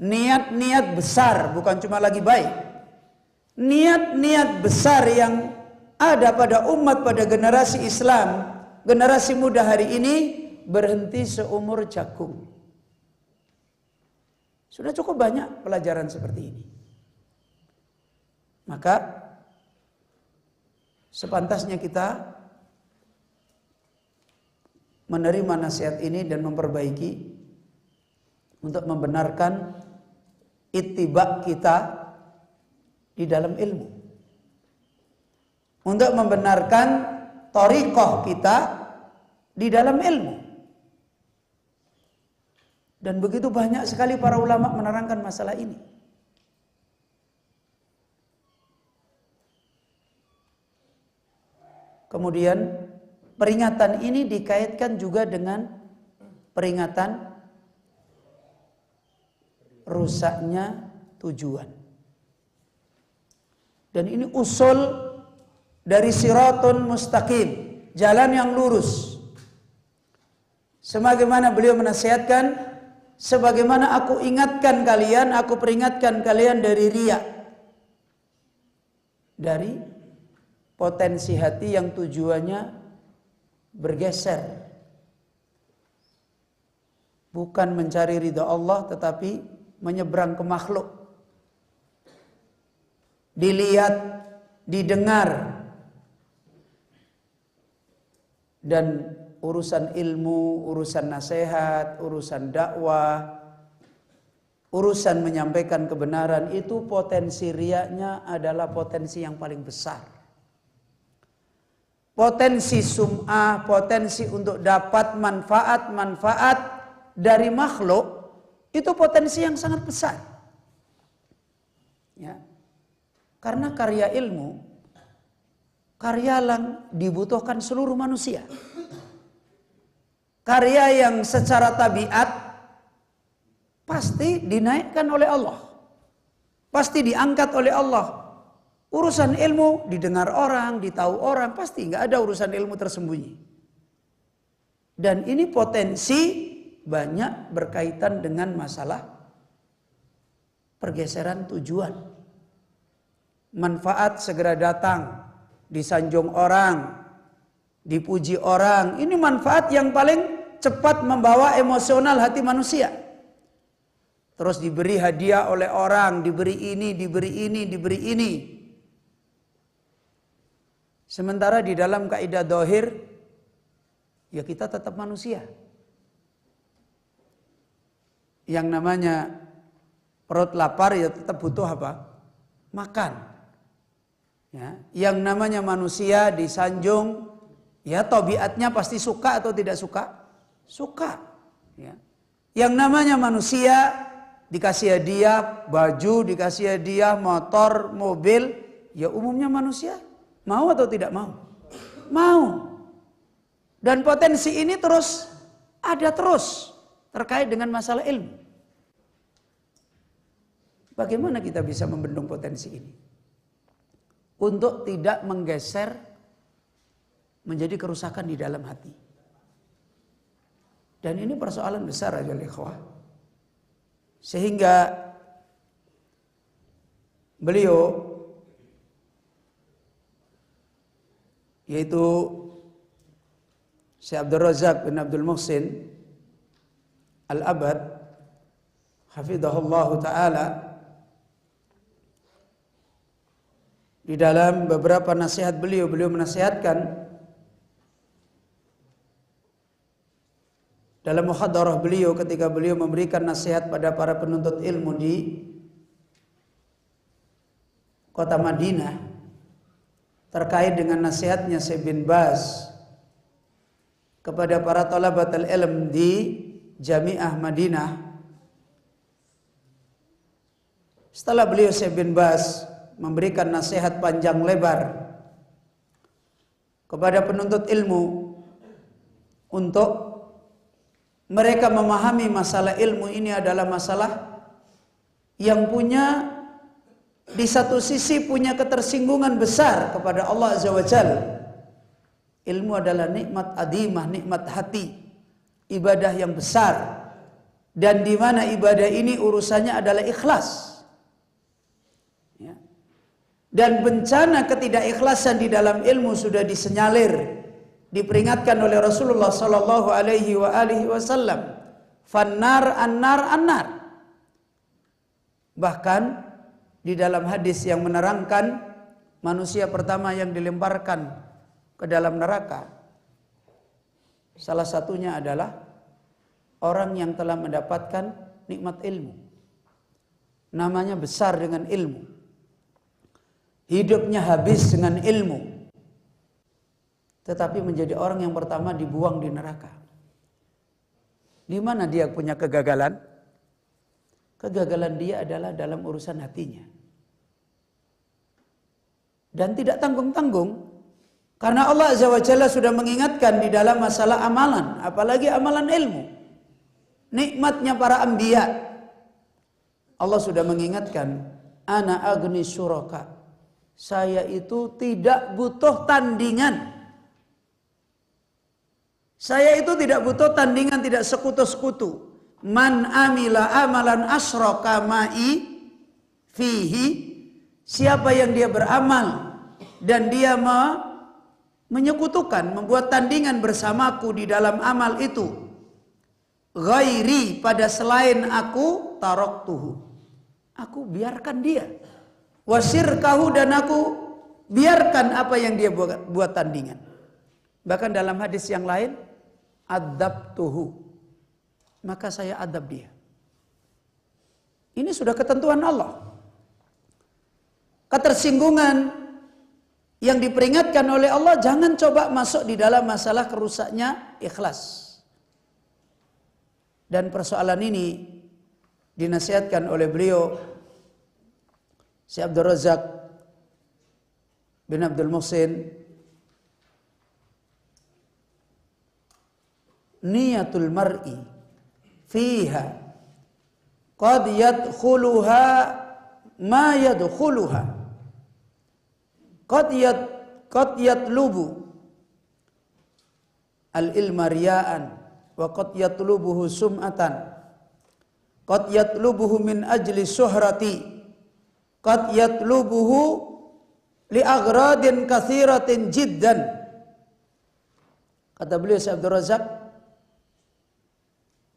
Niat-niat besar, bukan cuma lagi baik. Niat-niat besar yang ada pada umat, pada generasi Islam, generasi muda hari ini, berhenti seumur jagung. Sudah cukup banyak pelajaran seperti ini. Maka sepantasnya kita menerima nasihat ini dan memperbaiki untuk membenarkan ittiba kita di dalam ilmu, untuk membenarkan thariqah kita di dalam ilmu. Dan begitu banyak sekali para ulama menerangkan masalah ini. Kemudian peringatan ini dikaitkan juga dengan peringatan rusaknya tujuan. Dan ini usul dari siratun mustaqim, jalan yang lurus. Sebagaimana beliau menasihatkan, sebagaimana aku ingatkan kalian, aku peringatkan kalian dari riya, dari potensi hati yang tujuannya bergeser, bukan mencari ridha Allah tetapi menyeberang ke makhluk, dilihat, didengar, dan urusan ilmu, urusan nasihat, urusan dakwah, urusan menyampaikan kebenaran, itu potensi riyanya adalah potensi yang paling besar. Potensi sum'ah, potensi untuk dapat manfaat-manfaat dari makhluk, itu potensi yang sangat besar. Ya. Karena karya ilmu, karya yang dibutuhkan seluruh manusia. Karya yang secara tabiat pasti dinaikkan oleh Allah, pasti diangkat oleh Allah. Urusan ilmu didengar orang, ditahu orang, pasti nggak ada urusan ilmu tersembunyi. Dan ini potensi banyak berkaitan dengan masalah pergeseran tujuan. Manfaat segera datang, disanjung orang, dipuji orang. Ini manfaat yang paling cepat membawa emosional hati manusia. Terus diberi hadiah oleh orang, diberi ini, diberi ini, diberi ini. Sementara di dalam kaidah dhahir, ya kita tetap manusia. Yang namanya perut lapar ya tetap butuh apa? Makan. Ya, yang namanya manusia disanjung, ya tabiatnya pasti suka atau tidak suka? Suka. Ya. Yang namanya manusia dikasih hadiah baju, dikasih hadiah motor, mobil, ya umumnya manusia mau atau tidak mau? Mau. Dan potensi ini terus ada terus terkait dengan masalah ilmu. Bagaimana kita bisa membendung potensi ini? Untuk tidak menggeser menjadi kerusakan di dalam hati. Dan ini persoalan besar aja ikhwah. Sehingga beliau, yaitu Syekh Abdul Razak bin Abdul Muhsin Al-Abad hafizahullah ta'ala, di dalam beberapa nasihat beliau menasihatkan dalam muhadarah beliau ketika beliau memberikan nasihat pada para penuntut ilmu di kota Madinah terkait dengan nasihatnya Syekh bin Baz kepada para thalabatul ilm di Jami'ah Madinah. Setelah beliau Syekh bin Baz memberikan nasihat panjang lebar kepada penuntut ilmu untuk mereka memahami masalah ilmu ini adalah masalah yang punya di satu sisi punya ketersinggungan besar kepada Allah Azza wa Jalla. Ilmu adalah nikmat adimah, nikmat hati, ibadah yang besar, dan di mana ibadah ini urusannya adalah ikhlas. Ya. Dan bencana ketidakikhlasan di dalam ilmu sudah disenyalir, diperingatkan oleh Rasulullah sallallahu alaihi wasallam. Fannar annar annar. Bahkan di dalam hadis yang menerangkan manusia pertama yang dilemparkan ke dalam neraka, salah satunya adalah orang yang telah mendapatkan nikmat ilmu. Namanya besar dengan ilmu. Hidupnya habis dengan ilmu. Tetapi menjadi orang yang pertama dibuang di neraka. Di mana dia punya kegagalan? Kegagalan dia adalah dalam urusan hatinya. Dan tidak tanggung-tanggung. Karena Allah Azza wa Jalla sudah mengingatkan di dalam masalah amalan. Apalagi amalan ilmu. Nikmatnya para anbiya. Allah sudah mengingatkan. Ana agni syuraka. Saya itu tidak butuh tandingan. Saya itu tidak butuh tandingan, tidak sekutu-sekutu. Man amila amalan asyraka ma'i fihi. Siapa yang dia beramal dan dia menyekutukan, membuat tandingan bersamaku di dalam amal itu. Ghairi, pada selain aku, taraktuhu. Aku biarkan dia. Wasirkahu, dan aku biarkan apa yang dia buat tandingan. Bahkan dalam hadis yang lain, adzabtuhu, maka saya adab dia. Ini sudah ketentuan Allah. Ketersinggungan yang diperingatkan oleh Allah, jangan coba masuk di dalam masalah kerusaknya ikhlas. Dan persoalan ini dinasihatkan oleh beliau Syekh Abdul Razak bin Abdul Muhsin. Niyatul mar'i fiha qad yadkhuluha ma yadkhuluha, qad yatlubu al-ilma riya'an, wa qad yatlubuhu sum'atan, qad yatlubuhu min ajli suhrati, qad yatlubuhu li aghradin katsiratin jiddan. Kata beliau Syekh Abdul Razak,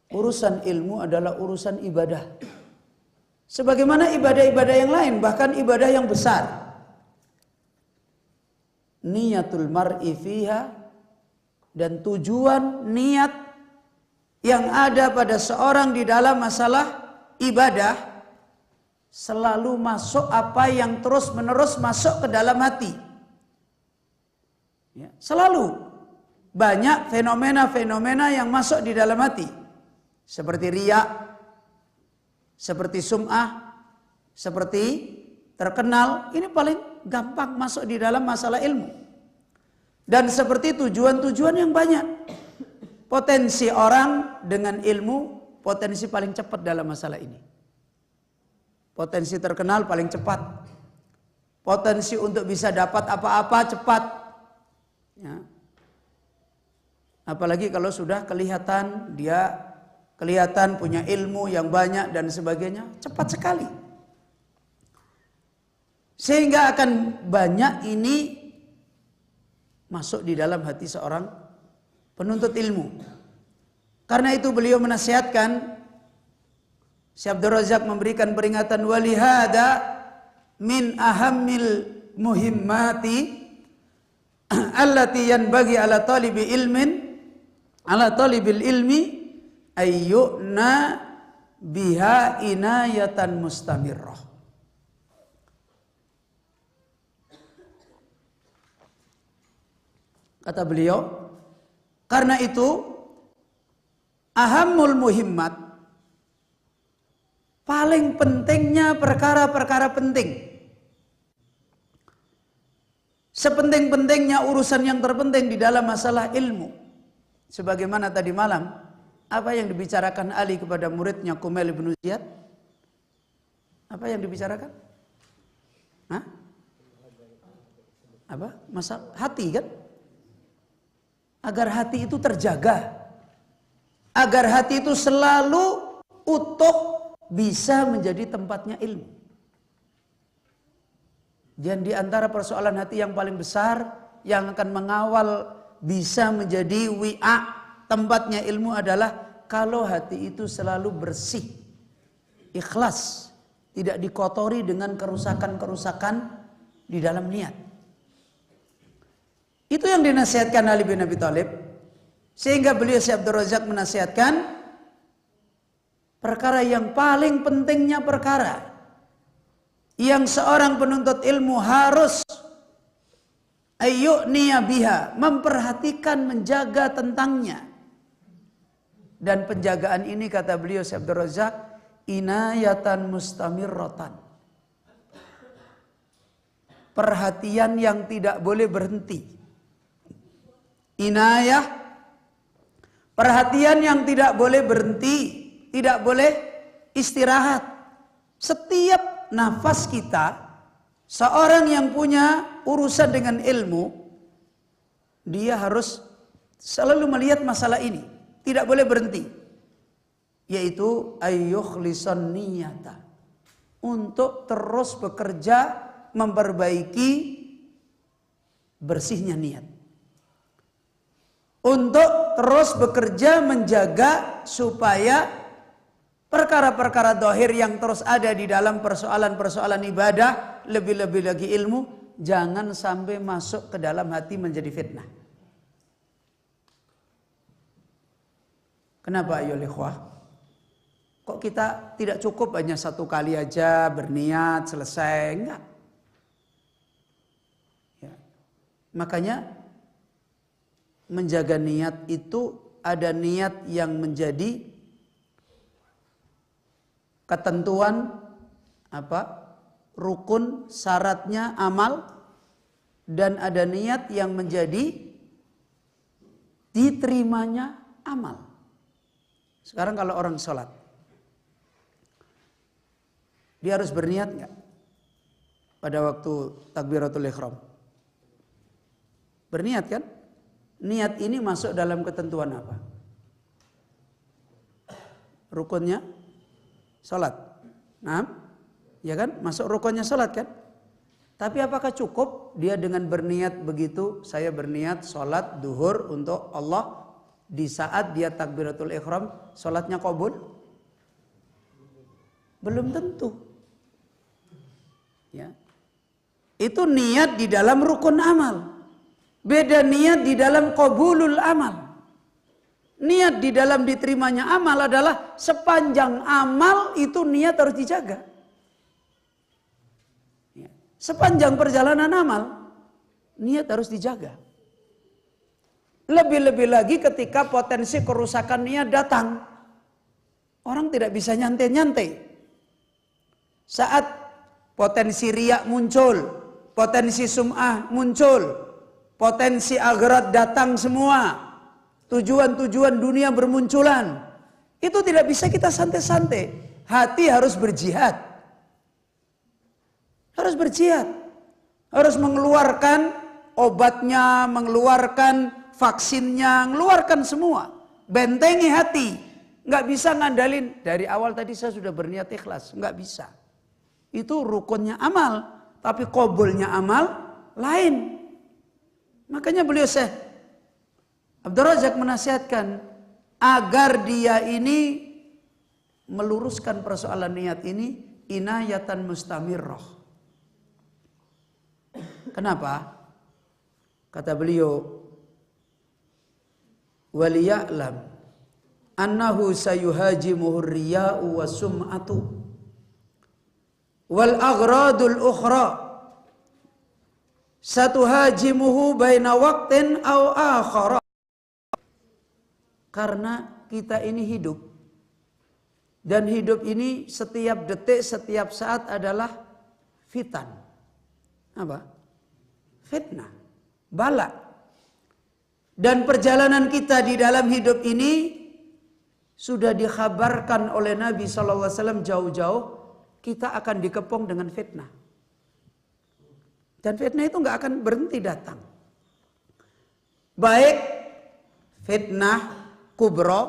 urusan ilmu adalah urusan ibadah. Sebagaimana ibadah-ibadah yang lain, bahkan ibadah yang besar. Niyatul mar'i fiha, dan tujuan niat yang ada pada seorang di dalam masalah ibadah selalu masuk apa yang terus menerus masuk ke dalam hati. Ya, selalu banyak fenomena-fenomena yang masuk di dalam hati. Seperti riya, seperti sum'ah, seperti terkenal. Ini paling gampang masuk di dalam masalah ilmu. Dan seperti tujuan-tujuan yang banyak. Potensi orang dengan ilmu, potensi paling cepat dalam masalah ini. Potensi terkenal paling cepat. Potensi untuk bisa dapat apa-apa cepat. Ya. Apalagi kalau sudah kelihatan punya ilmu yang banyak dan sebagainya, cepat sekali. Sehingga akan banyak ini masuk di dalam hati seorang penuntut ilmu. Karena itu beliau menasihatkan, Syekh Abdul Razak memberikan peringatan, walihada min ahammil muhimmati allati yanbaghi ala talibil ilmi ayyuna biha inayatan mustamirrah. Kata beliau, karena itu ahammul muhimmat, paling pentingnya perkara-perkara penting. Sepenting-pentingnya urusan yang terpenting di dalam masalah ilmu. Sebagaimana tadi malam, apa yang dibicarakan Ali kepada muridnya Kumail bin Ziyad? Apa yang dibicarakan? Hah? Apa? Masalah hati kan? Agar hati itu terjaga. agar hati itu selalu utuh, bisa menjadi tempatnya ilmu. Dan di antara persoalan hati yang paling besar yang akan mengawal bisa menjadi wi'a, tempatnya ilmu, adalah kalau hati itu selalu bersih, ikhlas, tidak dikotori dengan kerusakan-kerusakan di dalam niat. Itu yang dinasihatkan Ali bin Abi Thalib, sehingga beliau Syekh Abdul Razak menasihatkan perkara yang paling pentingnya, perkara yang seorang penuntut ilmu harus ayyu'niya biha, memperhatikan, menjaga tentangnya. Dan penjagaan ini, kata beliau Syekh Abdul Razak, inayatan mustamirratan, perhatian yang tidak boleh berhenti. Inayah, perhatian yang tidak boleh berhenti, tidak boleh istirahat. Setiap nafas kita, seorang yang punya urusan dengan ilmu, dia harus selalu melihat masalah ini, tidak boleh berhenti, yaitu ayyukhlisan niyata, untuk terus bekerja memperbaiki bersihnya niat, untuk terus bekerja menjaga supaya perkara-perkara zahir yang terus ada di dalam persoalan-persoalan ibadah, lebih-lebih lagi ilmu, jangan sampai masuk ke dalam hati menjadi fitnah. Kenapa ayo ikhwah? Kok kita tidak cukup hanya satu kali aja berniat selesai? Enggak. Ya. Makanya menjaga niat itu ada niat yang menjadi ketentuan rukun syaratnya amal, dan ada niat yang menjadi diterimanya amal. Sekarang kalau orang sholat, dia harus berniat nggak pada waktu takbiratul ihram? Berniat kan? Niat ini masuk dalam ketentuan apa? Rukunnya salat. Nah, ya kan? Masuk rukunnya salat kan? Tapi apakah cukup dia dengan berniat begitu? Saya berniat salat duhur untuk Allah, di saat dia takbiratul ihram, salatnya qabul? Belum tentu. Ya. Itu niat di dalam rukun amal. Beda niat di dalam qabulul amal. Niat di dalam diterimanya amal adalah sepanjang amal itu niat harus dijaga. Ya. Sepanjang perjalanan amal, niat harus dijaga. Lebih-lebih lagi ketika potensi kerusakan niat datang. Orang tidak bisa nyantai-nyantai. Saat potensi riya muncul, potensi sum'ah muncul, potensi akhirat datang semua, tujuan-tujuan dunia bermunculan, itu tidak bisa kita santai-santai. Hati harus berjihad. Harus berjihad. Harus mengeluarkan obatnya, mengeluarkan vaksinnya, mengeluarkan semua. Bentengi hati. Nggak bisa ngandalin dari awal tadi saya sudah berniat ikhlas. Nggak bisa. Itu rukunnya amal. Tapi qabulnya amal lain. Makanya beliau Syekh Abdul Razak menasihatkan agar dia ini meluruskan persoalan niat ini, inayatan mustamirrah. Kenapa? Kata beliau, waliya'lam annahu sayuhajimuhu riya'u wa sum'atu wal aghradul ukhra satuhajimuhu baina waqtin aw akhara. Karena kita ini hidup, dan hidup ini setiap detik, setiap saat adalah fitan. Apa? Fitnah, bala. Dan perjalanan kita di dalam hidup ini sudah dikhabarkan oleh Nabi SAW jauh-jauh, kita akan dikepung dengan fitnah. Dan fitnah itu nggak akan berhenti datang. Baik fitnah kubro,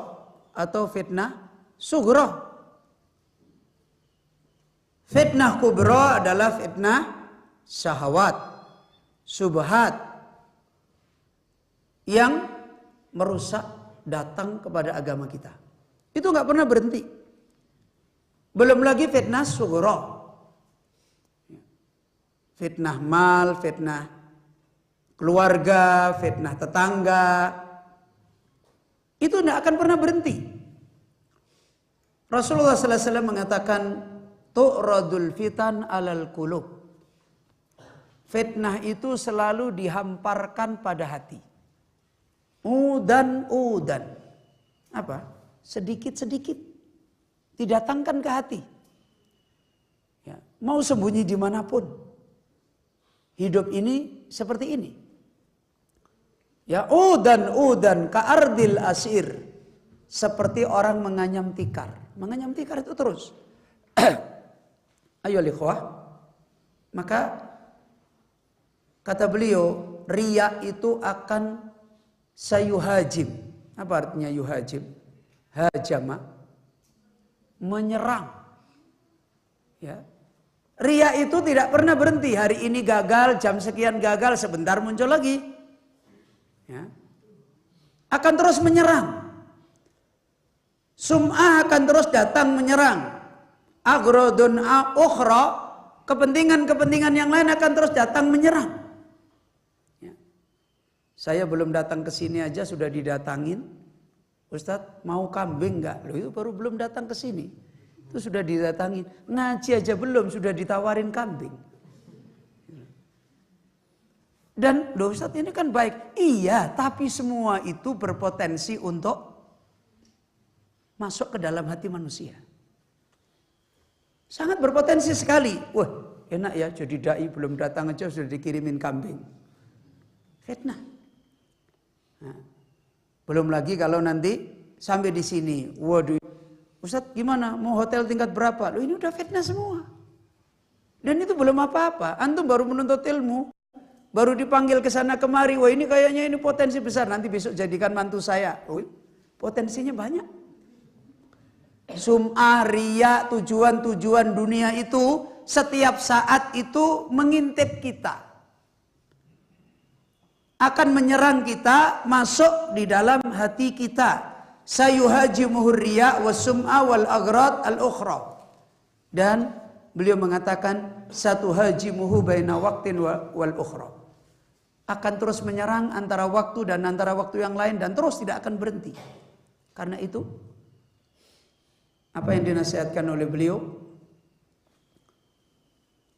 atau fitnah sughra. Fitnah kubra adalah fitnah syahwat, syubhat yang merusak datang kepada agama kita. Itu nggak pernah berhenti. Belum lagi fitnah sughra. Fitnah mal, fitnah keluarga, fitnah tetangga. Itu tidak akan pernah berhenti. Rasulullah sallallahu alaihi wasallam mengatakan, tu'radul fitan alal qulub. Fitnah itu selalu dihamparkan pada hati. Udan. Apa? Sedikit-sedikit. Didatangkan ke hati. Ya, mau sembunyi dimanapun. Hidup ini seperti ini. Ya, udan ka'ardil asir. Seperti orang menganyam tikar. Menganyam tikar itu terus. Ayo ikhwah. Maka kata beliau, riya itu akan sayuhajim. Apa artinya yuhajim? Hajama, menyerang. Ya. Riya itu tidak pernah berhenti. Hari ini gagal, jam sekian gagal, sebentar muncul lagi. Ya. Akan terus menyerang. Sum'ah akan terus datang menyerang. Agrodun ukhra, kepentingan-kepentingan yang lain akan terus datang menyerang. Ya. Saya belum datang ke sini aja sudah didatangin. Ustadz, mau kambing enggak? Loh, itu baru belum datang ke sini. Itu sudah didatangin. Ngaji aja belum sudah ditawarin kambing. Dan loh Ustadz, ini kan baik. Iya, tapi semua itu berpotensi untuk masuk ke dalam hati manusia. Sangat berpotensi sekali. Wah, enak ya jadi dai belum datang aja sudah dikirimin kambing. Fitnah. Nah, belum lagi kalau nanti sampai di sini, waduh, Ustadz gimana? Mau hotel tingkat berapa? Loh, ini udah fitnah semua. Dan itu belum apa-apa. Antum baru menuntut ilmu, baru dipanggil ke sana kemari. Wah, ini kayaknya ini potensi besar. Nanti besok jadikan mantu saya. Oh, potensinya banyak. Sum'ah, riya, tujuan-tujuan dunia itu setiap saat itu mengintip kita. Akan menyerang kita, masuk di dalam hati kita. Sayuhajimuhur riya was sum'a wal aghrad al ukhra. Dan beliau mengatakan satu hajimuhu baina waqtin wal ukhra. Akan terus menyerang antara waktu dan antara waktu yang lain dan terus tidak akan berhenti. Karena itu apa yang dinasihatkan oleh beliau?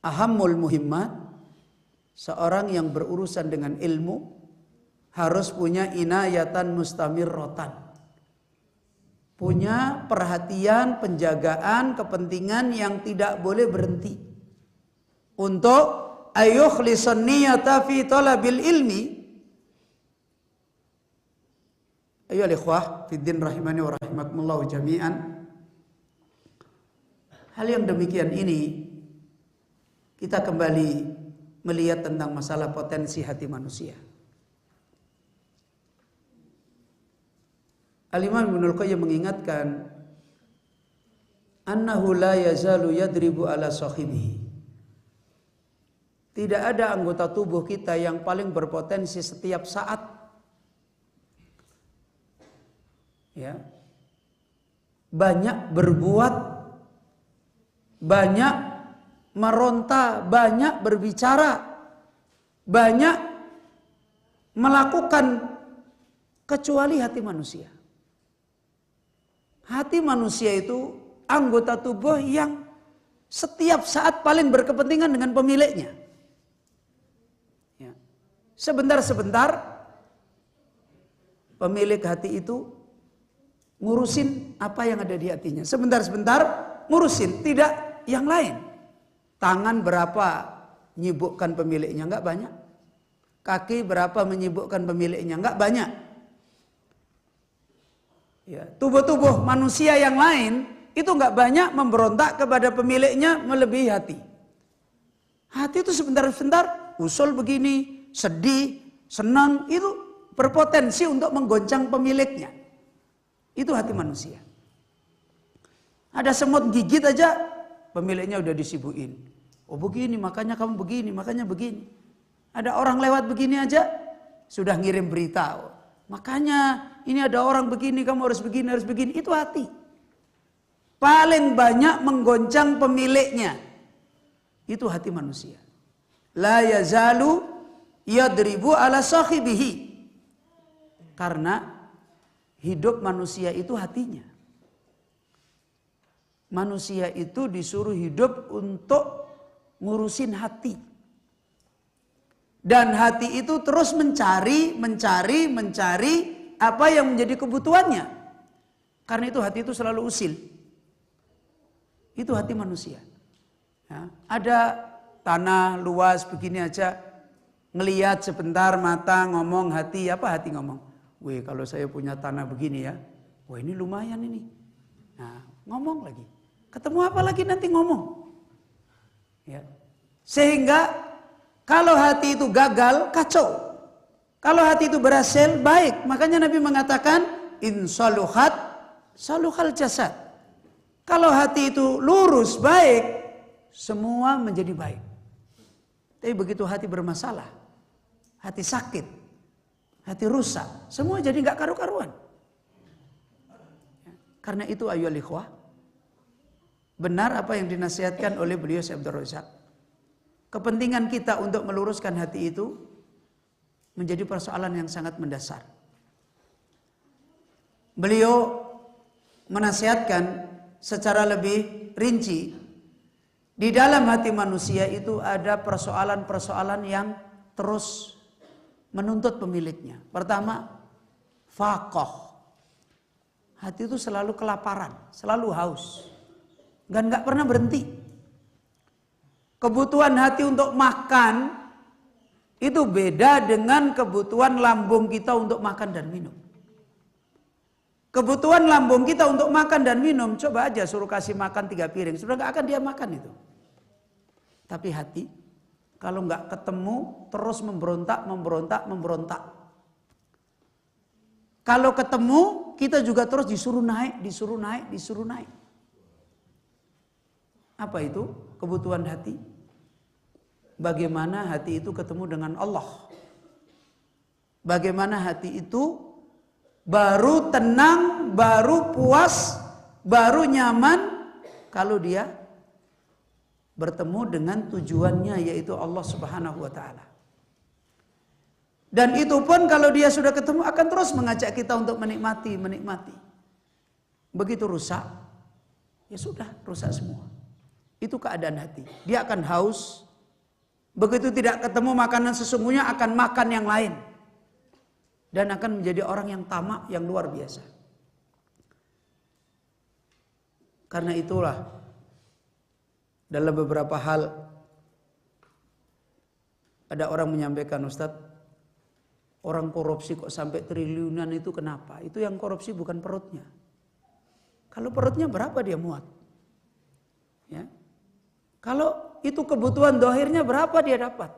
Ahammul muhimmat, seorang yang berurusan dengan ilmu harus punya inayatan mustamirrotan. Punya perhatian, penjagaan, kepentingan yang tidak boleh berhenti. Untuk ayukhlisun niyata fi talabil ilmi. Ayo ikhwah fiddin rahimani wa rahimakumullah jami'an. Hal yang demikian ini kita kembali melihat tentang masalah potensi hati manusia. Al-Imam Ibnul Qayyim mengingatkan annahu la yazalu yadribu ala sahibihi. Tidak ada anggota tubuh kita yang paling berpotensi setiap saat ya banyak berbuat, banyak meronta, banyak berbicara, banyak melakukan kecuali hati manusia. Hati manusia itu anggota tubuh yang setiap saat paling berkepentingan dengan pemiliknya. Ya. Sebentar-sebentar pemilik hati itu ngurusin apa yang ada di hatinya. Sebentar-sebentar ngurusin, tidak yang lain. Tangan berapa menyibukkan pemiliknya? Enggak banyak. Kaki berapa menyibukkan pemiliknya? Enggak banyak. Ya, tubuh-tubuh manusia yang lain itu enggak banyak memberontak kepada pemiliknya melebihi hati. Hati itu sebentar-sebentar usul begini, sedih, senang, itu berpotensi untuk menggoncang pemiliknya. Itu hati manusia. Ada semut gigit aja, pemiliknya udah disibuin. Oh begini, makanya kamu begini, makanya begini. Ada orang lewat begini aja, sudah ngirim berita. Oh, makanya ini ada orang begini, kamu harus begini, harus begini. Itu hati. Paling banyak menggoncang pemiliknya. Itu hati manusia. La yazalu yadribu ala sahibihi. Karena hidup manusia itu hatinya. Manusia itu disuruh hidup untuk ngurusin hati. Dan hati itu terus mencari apa yang menjadi kebutuhannya. Karena itu hati itu selalu usil. Itu hati manusia. Ya, ada tanah luas begini aja, ngelihat sebentar mata ngomong hati, apa hati ngomong? Wih, kalau saya punya tanah begini ya, wah ini lumayan ini. Nah, ngomong lagi. Ketemu apa lagi nanti ngomong. Ya. Sehingga kalau hati itu gagal, kacau. Kalau hati itu berhasil, baik. Makanya Nabi mengatakan, insaluhat saluhal jasad. Kalau hati itu lurus, baik, semua menjadi baik. Tapi begitu hati bermasalah, hati sakit, hati rusak, semua jadi nggak karu-karuan. Karena itu ayyuhal ikhwah, benar apa yang dinasihatkan oleh beliau Syekh Abdul Razak. Kepentingan kita untuk meluruskan hati itu menjadi persoalan yang sangat mendasar. Beliau menasihatkan secara lebih rinci, di dalam hati manusia itu ada persoalan-persoalan yang terus menuntut pemiliknya. Pertama, faqah. Hati itu selalu kelaparan, selalu haus, dan nggak pernah berhenti. Kebutuhan hati untuk makan itu beda dengan kebutuhan lambung kita untuk makan dan minum. Kebutuhan lambung kita untuk makan dan minum, coba aja suruh kasih makan 3 piring, sudah nggak akan dia makan itu. Tapi hati, kalau nggak ketemu, terus memberontak. Kalau ketemu, kita juga terus disuruh naik. Apa itu kebutuhan hati? Bagaimana hati itu ketemu dengan Allah? Bagaimana hati itu baru tenang, baru puas, baru nyaman kalau dia bertemu dengan tujuannya, yaitu Allah Subhanahu wa ta'ala. Dan itu pun kalau dia sudah ketemu akan terus mengajak kita untuk menikmati. Begitu rusak, ya sudah rusak semua. Itu keadaan hati. Dia akan haus. Begitu tidak ketemu makanan sesungguhnya, akan makan yang lain. Dan akan menjadi orang yang tamak yang luar biasa. Karena itulah dalam beberapa hal ada orang menyampaikan, Ustadz, orang korupsi kok sampai triliunan itu kenapa? Itu yang korupsi bukan perutnya. Kalau perutnya berapa dia muat? Ya. Kalau itu kebutuhan dohirnya berapa dia dapat?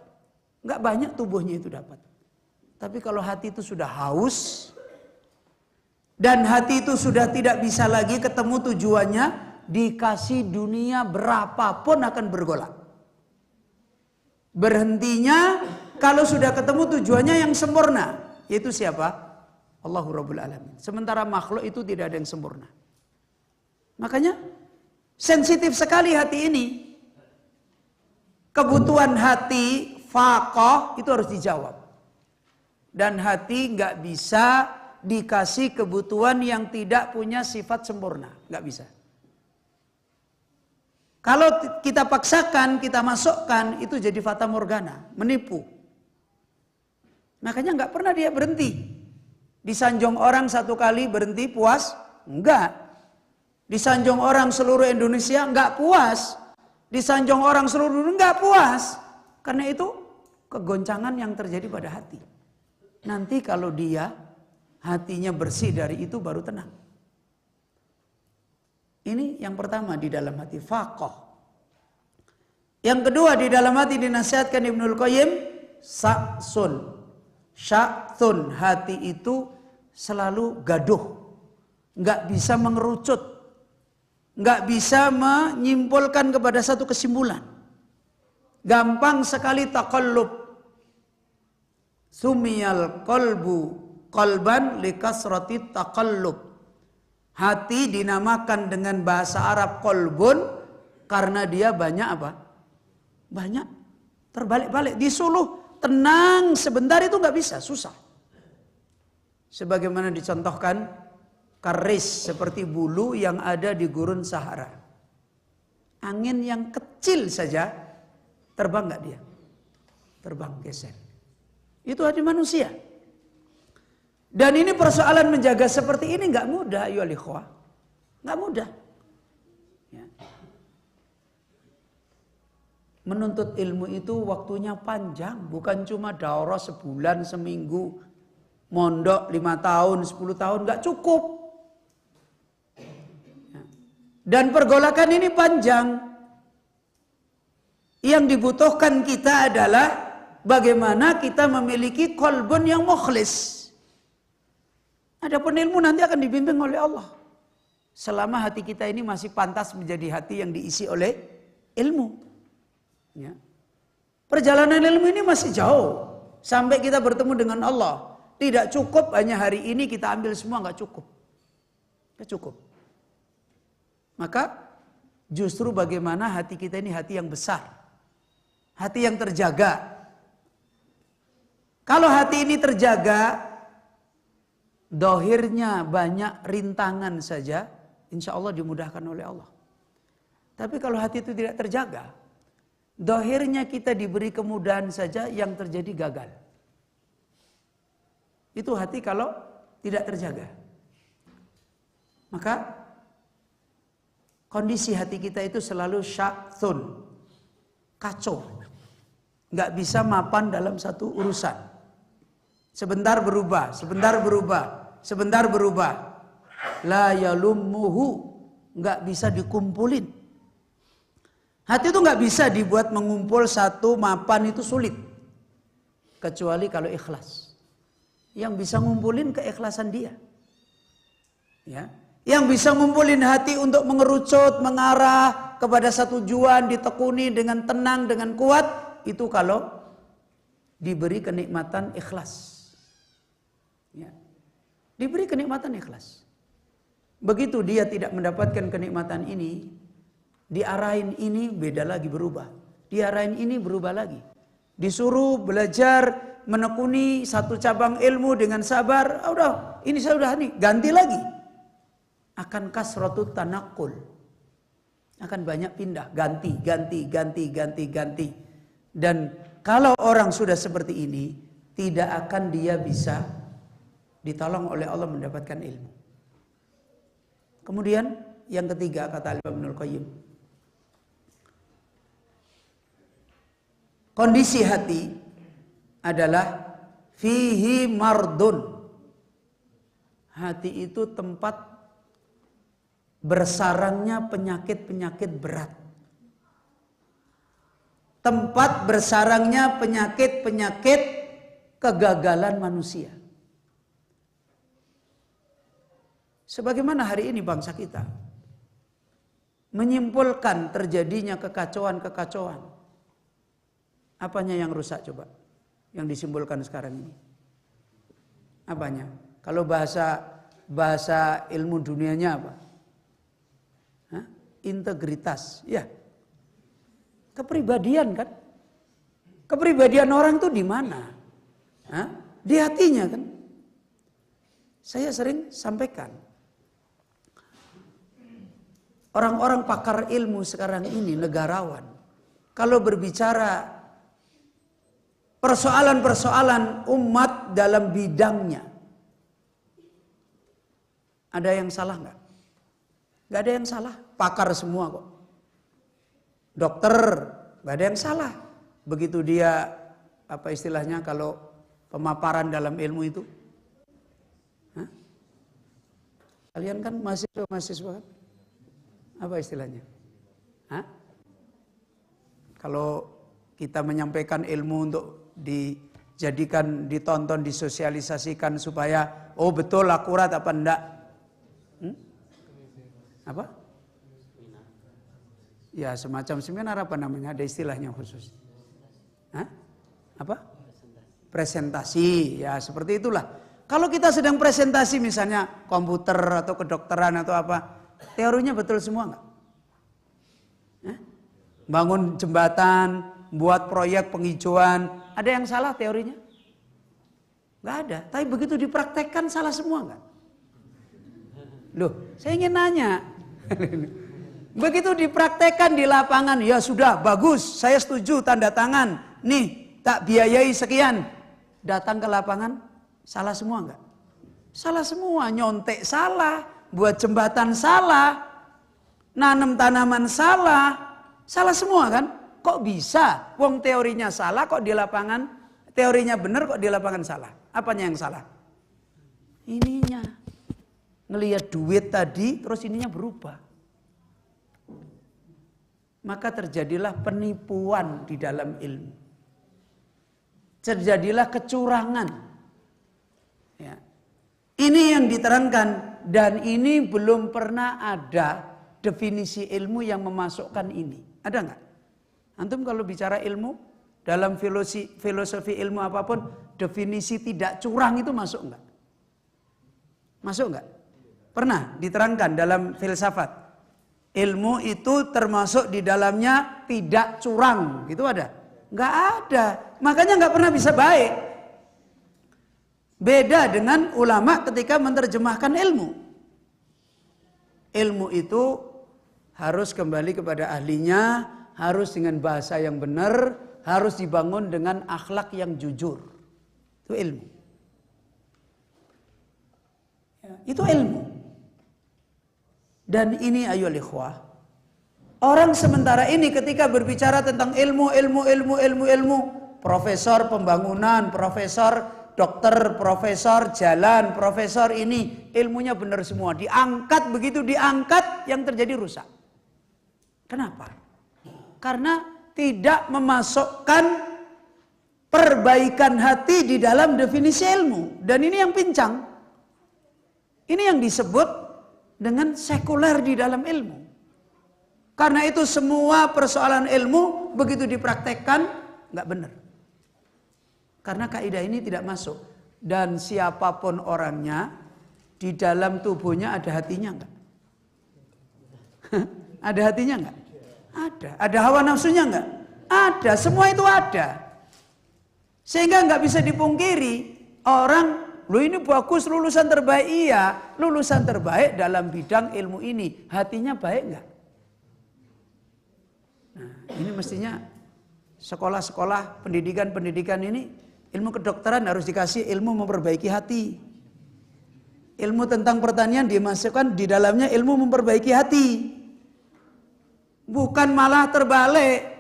Enggak banyak tubuhnya itu dapat. Tapi kalau hati itu sudah haus dan hati itu sudah tidak bisa lagi ketemu tujuannya, dikasih dunia berapapun akan bergolak. Berhentinya kalau sudah ketemu tujuannya yang sempurna, yaitu siapa? Allahu Rabbul Alamin. Sementara makhluk itu tidak ada yang sempurna. Makanya sensitif sekali hati ini. Kebutuhan hati, faqah, itu harus dijawab. Dan hati nggak bisa dikasih kebutuhan yang tidak punya sifat sempurna, nggak bisa. Kalau kita paksakan, kita masukkan, itu jadi fata morgana, menipu. Makanya nggak pernah dia berhenti. Disanjung orang 1 kali berhenti puas? Enggak. Disanjung orang seluruh Indonesia nggak puas. Disanjung orang seluruh dunia nggak puas. Karena itu kegoncangan yang terjadi pada hati. Nanti kalau dia hatinya bersih dari itu baru tenang. Ini yang pertama di dalam hati, faqah. Yang kedua di dalam hati dinasihatkan Ibnul Qayyim, sa'sun. Sya'thun, hati itu selalu gaduh, nggak bisa mengerucut, nggak bisa menyimpulkan kepada satu kesimpulan. Gampang sekali taqallub. Sumiyal qalbu qalban likasrati taqallub. Hati dinamakan dengan bahasa Arab qalbun karena dia banyak apa? Banyak terbalik-balik. Disuruh tenang sebentar itu nggak bisa, susah. Sebagaimana dicontohkan karis seperti bulu yang ada di gurun Sahara. Angin yang kecil saja terbang nggak dia? Terbang geser. Itu hati manusia. Dan ini persoalan menjaga seperti ini nggak mudah, ayo ikhwah. Nggak mudah. Ya. Menuntut ilmu itu waktunya panjang, bukan cuma daurah sebulan, seminggu, mondok 5 tahun, 10 tahun, nggak cukup. Ya. Dan pergolakan ini panjang. Yang dibutuhkan kita adalah bagaimana kita memiliki qalbun yang mukhlis. Adapun ilmu nanti akan dibimbing oleh Allah. Selama hati kita ini masih pantas menjadi hati yang diisi oleh ilmu. Ya. Perjalanan ilmu ini masih jauh. Sampai kita bertemu dengan Allah. Tidak cukup hanya hari ini kita ambil semua, nggak cukup. Nggak cukup. Maka justru bagaimana hati kita ini hati yang besar. Hati yang terjaga. Kalau hati ini terjaga, dohirnya banyak rintangan saja, insya Allah dimudahkan oleh Allah. Tapi kalau hati itu tidak terjaga, dohirnya kita diberi kemudahan saja, yang terjadi gagal. Itu hati kalau tidak terjaga. Maka kondisi hati kita itu selalu sya'thun, kacau. Nggak bisa mapan dalam satu urusan. Sebentar berubah, sebentar berubah. Sebentar berubah. La yalummuhu. Nggak bisa dikumpulin. Hati itu nggak bisa dibuat mengumpul satu mapan, itu sulit. Kecuali kalau ikhlas. Yang bisa ngumpulin keikhlasan dia. Ya. Yang bisa ngumpulin hati untuk mengerucut, mengarah kepada satu tujuan, ditekuni dengan tenang, dengan kuat. Itu kalau diberi kenikmatan ikhlas. Ya. Diberi kenikmatan ikhlas. Begitu dia tidak mendapatkan kenikmatan ini, diarahin ini beda lagi, berubah. Diarahin ini berubah lagi. Disuruh belajar menekuni satu cabang ilmu dengan sabar, udah, ini saya udah nih, ganti lagi. Akan kasratut tanakul. Akan banyak pindah, ganti. Dan kalau orang sudah seperti ini, tidak akan dia bisa ditolong oleh Allah mendapatkan ilmu. Kemudian yang ketiga kata Imam Ibnul Qayyim, kondisi hati adalah fihi mardun. Hati itu tempat bersarangnya penyakit-penyakit berat. Tempat bersarangnya penyakit-penyakit kegagalan manusia. Sebagaimana hari ini bangsa kita menyimpulkan terjadinya kekacauan-kekacauan. Apanya yang rusak coba? Yang disimpulkan sekarang ini. Apanya? Kalau bahasa ilmu dunianya apa? Hah? Integritas, ya. Kepribadian kan? Kepribadian orang itu di mana? Hah? Di hatinya kan? Saya sering sampaikan. Orang-orang pakar ilmu sekarang ini, negarawan, kalau berbicara persoalan-persoalan umat dalam bidangnya, ada yang salah nggak? Nggak ada yang salah, pakar semua kok. Dokter, nggak ada yang salah. Begitu dia, apa istilahnya kalau pemaparan dalam ilmu itu? Hah? Kalian kan mahasiswa kan? Apa istilahnya? Hah? Kalau kita menyampaikan ilmu untuk dijadikan, ditonton, disosialisasikan supaya oh betul akurat apa enggak? Apa? Ya semacam seminar apa namanya? Ada istilahnya khusus. Hah? Apa? Presentasi. Ya seperti itulah. Kalau kita sedang presentasi misalnya komputer atau kedokteran atau apa, teorinya betul semua nggak? Bangun jembatan, buat proyek penghijauan, ada yang salah teorinya? Nggak ada. Tapi begitu dipraktekkan salah semua nggak? Loh, saya ingin nanya. Begitu dipraktekkan di lapangan, ya sudah bagus, saya setuju tanda tangan. Nih, tak biayai sekian. Datang ke lapangan, salah semua nggak? Salah semua, nyontek salah, buat jembatan salah, nanam tanaman salah. Salah semua kan? Kok bisa? Wong teorinya salah kok di lapangan, teorinya benar kok di lapangan salah. Apanya yang salah? Ininya. Ngelihat duit tadi terus ininya berubah. Maka terjadilah penipuan di dalam ilmu. Terjadilah kecurangan. Ya. Ini yang diterangkan dan ini belum pernah ada definisi ilmu yang memasukkan ini. Ada nggak? Antum kalau bicara ilmu, dalam filosofi ilmu apapun, definisi tidak curang itu masuk nggak? Masuk nggak? Pernah diterangkan dalam filsafat. Ilmu itu termasuk di dalamnya tidak curang, gitu ada? Nggak ada. Makanya nggak pernah bisa baik. Beda dengan ulama ketika menerjemahkan ilmu. Ilmu itu harus kembali kepada ahlinya, harus dengan bahasa yang benar, harus dibangun dengan akhlak yang jujur. Itu ilmu. Ya, itu ilmu. Dan ini ayolah ikhwah. Orang sementara ini ketika berbicara tentang ilmu, profesor pembangunan, profesor dokter, profesor jalan, profesor ini, ilmunya benar semua. Diangkat, begitu diangkat yang terjadi rusak. Kenapa? Karena tidak memasukkan perbaikan hati di dalam definisi ilmu. Dan ini yang pincang. Ini yang disebut dengan sekuler di dalam ilmu. Karena itu semua persoalan ilmu begitu dipraktekkan nggak benar. Karena kaidah ini tidak masuk. Dan siapapun orangnya, di dalam tubuhnya ada hatinya enggak? Ada hatinya enggak? Ada. Ada hawa nafsunya enggak? Ada. Semua itu ada. Sehingga enggak bisa dipungkiri. Orang, lu ini bagus lulusan terbaik. Iya, lulusan terbaik dalam bidang ilmu ini. Hatinya baik enggak? Nah, ini mestinya sekolah-sekolah pendidikan ini, ilmu kedokteran harus dikasih ilmu memperbaiki hati. Ilmu tentang pertanian dimasukkan di dalamnya ilmu memperbaiki hati. Bukan malah terbalik.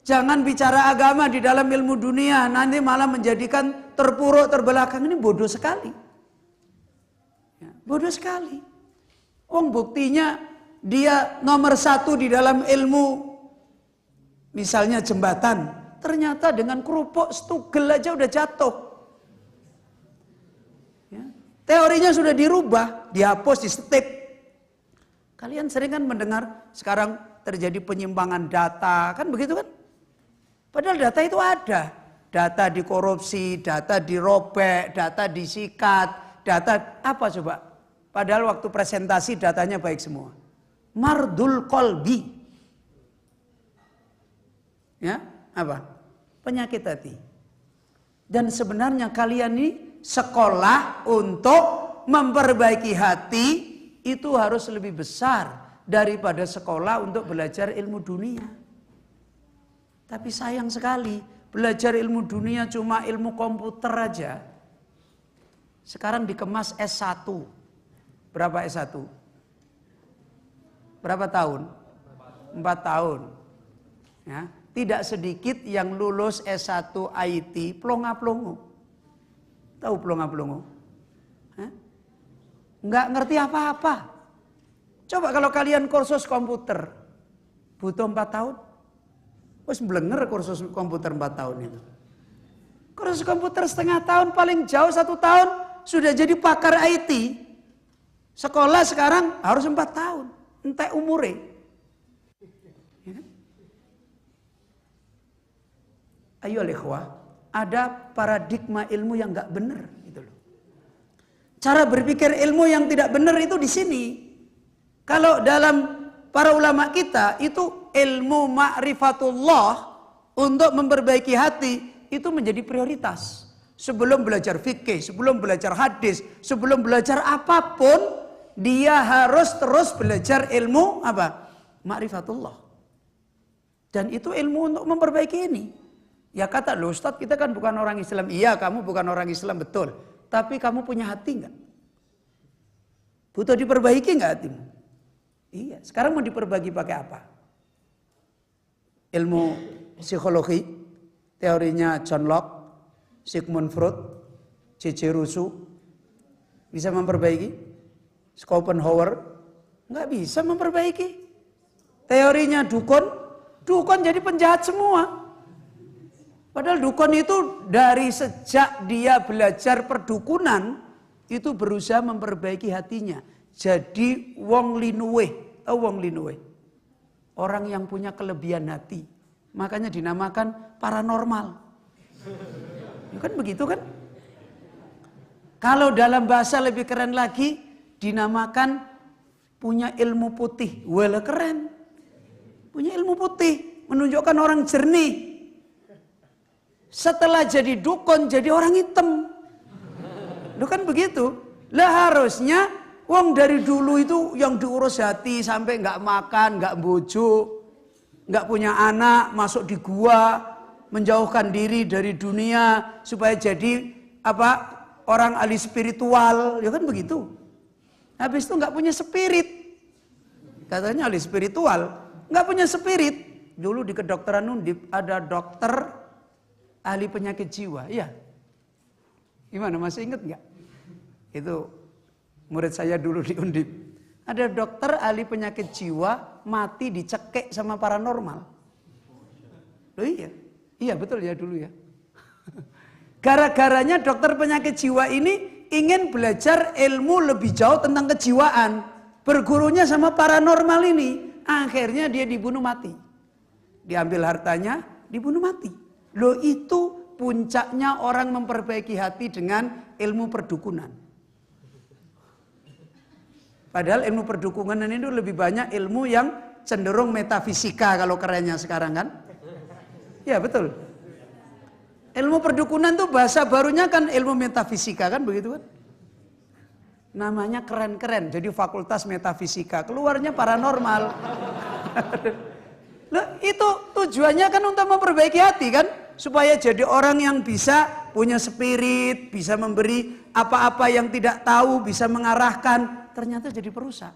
Jangan bicara agama di dalam ilmu dunia, nanti malah menjadikan terpuruk, terbelakang. Ini bodoh sekali. Ya, bodoh sekali. Buktinya dia nomor 1 di dalam ilmu, misalnya jembatan. Ternyata dengan kerupuk setugel aja udah jatuh. Ya. Teorinya sudah dirubah, dihapus, disetip. Kalian sering kan mendengar sekarang terjadi penyimpangan data, kan begitu kan? Padahal data itu ada. Data dikorupsi, data dirobek, data disikat, data apa coba? Padahal waktu presentasi datanya baik semua. Mardul kolbi. Ya, apa? Penyakit hati. Dan sebenarnya kalian ini sekolah untuk memperbaiki hati itu harus lebih besar daripada sekolah untuk belajar ilmu dunia. Tapi sayang sekali, belajar ilmu dunia cuma ilmu komputer aja. Sekarang dikemas S1. Berapa S1? Berapa tahun? 4 tahun. Ya. Tidak sedikit yang lulus S1 IT plonga-plongo. Tahu plonga-plongo? Nggak ngerti apa-apa. Coba kalau kalian kursus komputer, butuh 4 tahun? Wes blenger kursus komputer 4 tahun itu. Kursus komputer setengah tahun, paling jauh 1 tahun, sudah jadi pakar IT. Sekolah sekarang harus 4 tahun. entek umure. Ya kan? Ayo ikhwah, ada paradigma ilmu yang enggak benar gitu loh. Cara berpikir ilmu yang tidak benar itu di sini. Kalau dalam para ulama kita itu ilmu ma'rifatullah untuk memperbaiki hati itu menjadi prioritas. Sebelum belajar fikih, sebelum belajar hadis, sebelum belajar apapun, dia harus terus belajar ilmu apa? Ma'rifatullah. Dan itu ilmu untuk memperbaiki ini. Ya kata loh Ustadz, kita kan bukan orang Islam. Iya, kamu bukan orang Islam, betul. Tapi kamu punya hati enggak? Butuh diperbaiki enggak hatimu? Iya, sekarang mau diperbaiki pakai apa? Ilmu psikologi, teorinya John Locke, Sigmund Freud, C.C. Rousseau, bisa memperbaiki? Schopenhauer, nggak bisa memperbaiki. Teorinya dukun jadi penjahat semua. Padahal dukun itu dari sejak dia belajar perdukunan, itu berusaha memperbaiki hatinya. Jadi wong linuwe, tahu wong linuwe? Orang yang punya kelebihan hati. Makanya dinamakan paranormal. Ya kan begitu kan? Kalau dalam bahasa lebih keren lagi, dinamakan punya ilmu putih. Wala keren. Punya ilmu putih, menunjukkan orang jernih. Setelah jadi dukun, jadi orang hitam. Itu kan begitu. Lah harusnya wong dari dulu itu yang diurus hati sampai nggak makan, nggak bujuk, nggak punya anak, masuk di gua, menjauhkan diri dari dunia supaya jadi orang ahli spiritual, ya kan begitu. Habis itu nggak punya spirit, katanya ahli spiritual, nggak punya spirit. Dulu di kedokteran Undip ada dokter ahli penyakit jiwa, iya. Gimana masih inget nggak? Itu murid saya dulu di Undip. Ada dokter ahli penyakit jiwa mati dicekek sama paranormal. Loh iya. Iya betul ya dulu ya. Gara-garanya dokter penyakit jiwa ini ingin belajar ilmu lebih jauh tentang kejiwaan. Bergurunya sama paranormal ini. Akhirnya dia dibunuh mati. Diambil hartanya, dibunuh mati. Loh itu puncaknya orang memperbaiki hati dengan ilmu perdukunan. Padahal ilmu perdukunan ini lebih banyak ilmu yang cenderung metafisika kalau kerennya sekarang kan. Ya betul. Ilmu perdukunan tuh bahasa barunya kan ilmu metafisika kan begitu kan. Namanya keren-keren jadi fakultas metafisika. Keluarnya paranormal. Loh, itu tujuannya kan untuk memperbaiki hati kan. Supaya jadi orang yang bisa punya spirit. Bisa memberi apa-apa yang tidak tahu. Bisa mengarahkan. Ternyata jadi perusak.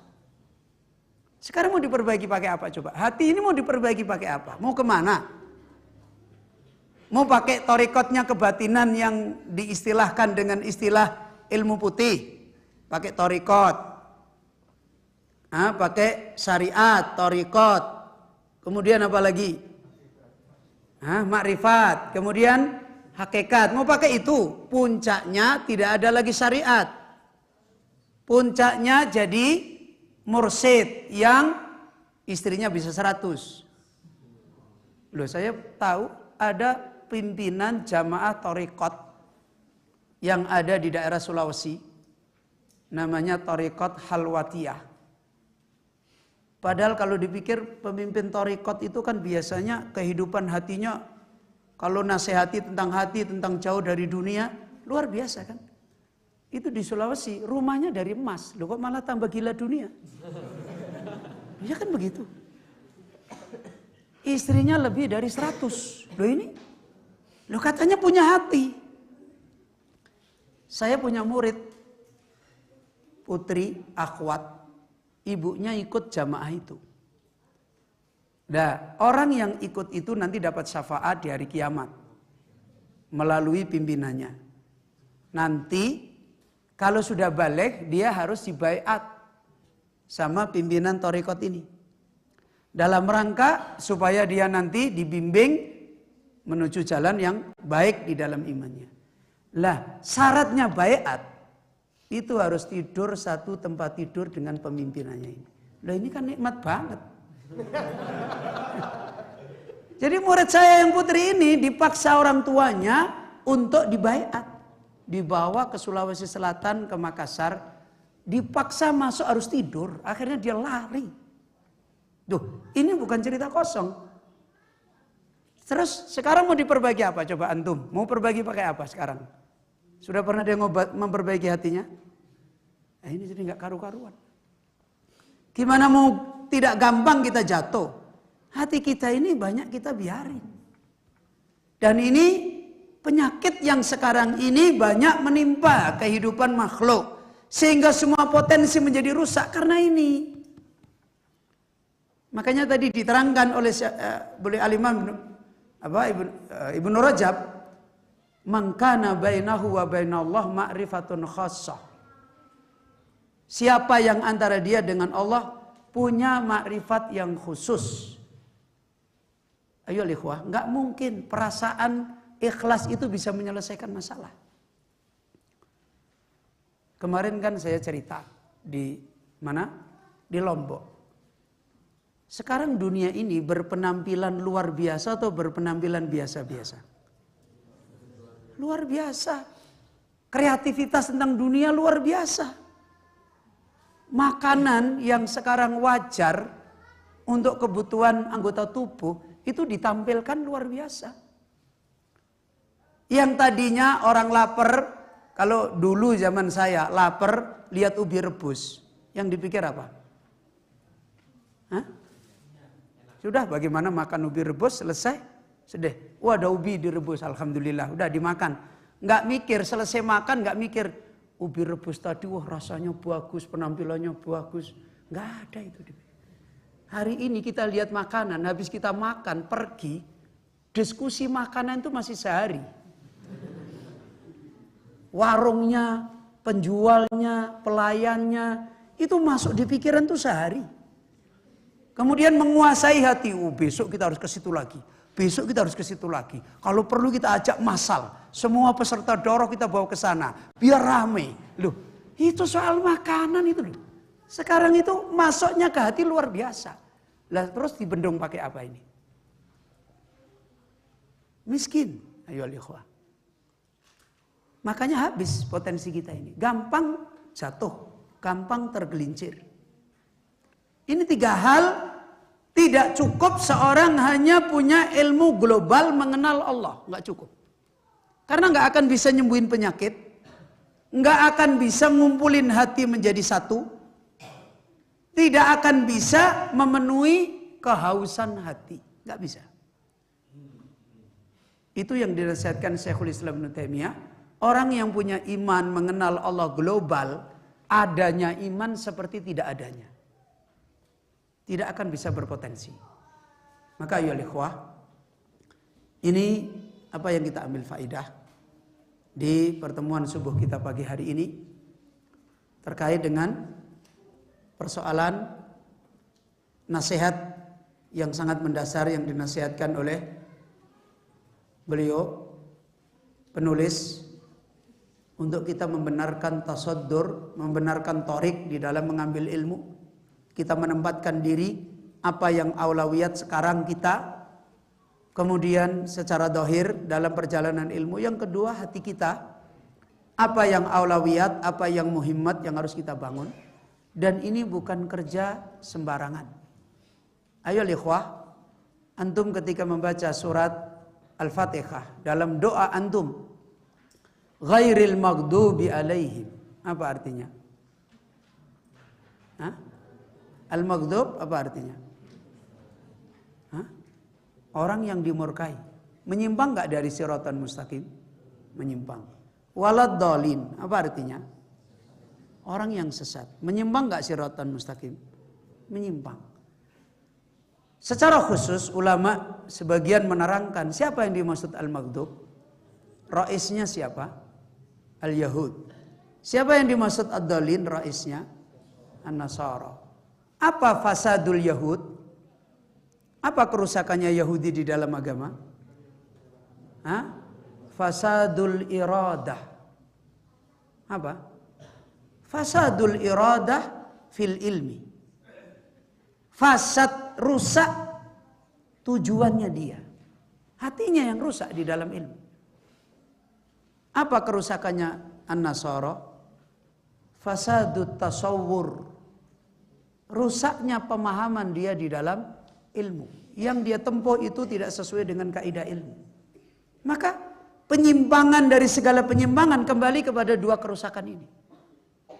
Sekarang mau diperbaiki pakai apa coba? Hati ini mau diperbaiki pakai apa? Mau kemana? Mau pakai torikotnya kebatinan yang diistilahkan dengan istilah ilmu putih. Pakai torikot. Pakai syariat, torikot. Kemudian apa lagi? Makrifat. Kemudian hakikat. Mau pakai itu. Puncaknya tidak ada lagi syariat. Puncaknya jadi mursyid yang istrinya bisa 100. Loh saya tahu ada pimpinan jamaah torikot yang ada di daerah Sulawesi. Namanya torikot Halwatiyah. Padahal kalau dipikir pemimpin torikot itu kan biasanya kehidupan hatinya. Kalau nasihati tentang hati, tentang jauh dari dunia, luar biasa kan. Itu di Sulawesi, rumahnya dari emas. Loh kok malah tambah gila dunia? Ya kan begitu. Istrinya lebih dari 100. Loh ini? Loh katanya punya hati. Saya punya murid. Putri, akhwat. Ibunya ikut jamaah itu. Nah, orang yang ikut itu nanti dapat syafaat di hari kiamat. Melalui pimpinannya. Nanti kalau sudah balik, dia harus dibaiat sama pimpinan torikot ini. Dalam rangka supaya dia nanti dibimbing menuju jalan yang baik di dalam imannya. Lah, syaratnya baiat itu harus tidur satu tempat tidur dengan pemimpinannya ini. Lah ini kan nikmat banget. Jadi murid saya yang putri ini dipaksa orang tuanya untuk dibaiat. Dibawa ke Sulawesi Selatan, ke Makassar. Dipaksa masuk harus tidur. Akhirnya dia lari. Duh, ini bukan cerita kosong. Terus sekarang mau diperbaiki apa? Coba antum, mau perbaiki pakai apa sekarang? Sudah pernah dia memperbaiki hatinya? Nah, ini jadi nggak karu-karuan. Gimana mau tidak gampang kita jatuh? Hati kita ini banyak kita biarin. Dan ini penyakit yang sekarang ini banyak menimpa kehidupan makhluk. Sehingga semua potensi menjadi rusak karena ini. Makanya tadi diterangkan oleh Al-Imam Ibnu Rajab, man kana bainahu wa bainallah ma'rifatun khassah. Siapa yang antara dia dengan Allah punya makrifat yang khusus. Ayo ikhwah, enggak mungkin perasaan ikhlas itu bisa menyelesaikan masalah. Kemarin kan saya cerita di mana? Di Lombok. Sekarang dunia ini berpenampilan luar biasa atau berpenampilan biasa-biasa? Luar biasa. Kreativitas tentang dunia luar biasa. Makanan yang sekarang wajar untuk kebutuhan anggota tubuh itu ditampilkan luar biasa. Yang tadinya orang lapar, kalau dulu zaman saya lapar lihat ubi rebus, yang dipikir apa? Hah? Sudah bagaimana makan ubi rebus selesai? Sudah, wah ada ubi direbus, alhamdulillah, udah dimakan. Nggak mikir, selesai makan nggak mikir, ubi rebus tadi wah rasanya bagus, penampilannya bagus. Nggak ada itu. Hari ini kita lihat makanan, habis kita makan, pergi, diskusi makanan itu masih sehari. Warungnya, penjualnya, pelayannya, itu masuk di pikiran tuh sehari. Kemudian menguasai hati, besok kita harus ke situ lagi. Besok kita harus ke situ lagi. Kalau perlu kita ajak masal. Semua peserta daurah kita bawa ke sana. Biar rame. Loh, itu soal makanan itu loh. Sekarang itu masuknya ke hati luar biasa. Lah terus dibendung pakai apa ini? Miskin. Ayo ikhwah. Makanya habis potensi kita ini. Gampang jatuh. Gampang tergelincir. Ini 3 hal. Tidak cukup seorang hanya punya ilmu global mengenal Allah. Nggak cukup. Karena nggak akan bisa nyembuhin penyakit. Nggak akan bisa ngumpulin hati menjadi satu. Tidak akan bisa memenuhi kehausan hati. Nggak bisa. Itu yang dinasihatkan Syekhul Islam Ibnu Taimiyah. Orang yang punya iman mengenal Allah global, adanya iman seperti tidak adanya. Tidak akan bisa berpotensi. Maka ayo ikhwah, ini apa yang kita ambil faidah di pertemuan subuh kita pagi hari ini terkait dengan persoalan nasihat yang sangat mendasar yang dinasihatkan oleh beliau penulis untuk kita membenarkan tasaddur, membenarkan tarik di dalam mengambil ilmu. Kita menempatkan diri apa yang aulawiyat sekarang kita, kemudian secara dohir dalam perjalanan ilmu. Yang kedua hati kita, apa yang aulawiyat, apa yang muhimmat yang harus kita bangun. Dan ini bukan kerja sembarangan. Ayo ikhwah, antum ketika membaca surat Al-Fatihah dalam doa antum, ghairil maghdubi alaihim, apa artinya? Hah? Al-maghdub apa artinya? Hah? Orang yang dimurkai. Menyimpang gak dari siratan mustaqim? Menyimpang. Walad dhalin apa artinya? Orang yang sesat. Menyimpang gak siratan mustaqim? Menyimpang. Secara khusus ulama sebagian menerangkan siapa yang dimaksud al-maghdub? Raisnya siapa? Al-Yahud. Siapa yang dimaksud ad-dhalin? Raisnya An-Nasara. Apa fasadul Yahud? Apa kerusakannya Yahudi di dalam agama? Hah? Fasadul iradah. Apa? Fasadul iradah fil ilmi. fasad, rusak, tujuannya dia. Hatinya yang rusak di dalam ilmu. Apa kerusakannya An-Nasara? Fasadut tasawwur. Rusaknya pemahaman dia di dalam ilmu. Yang dia tempuh itu tidak sesuai dengan kaidah ilmu. Maka penyimpangan dari segala penyimpangan kembali kepada dua kerusakan ini.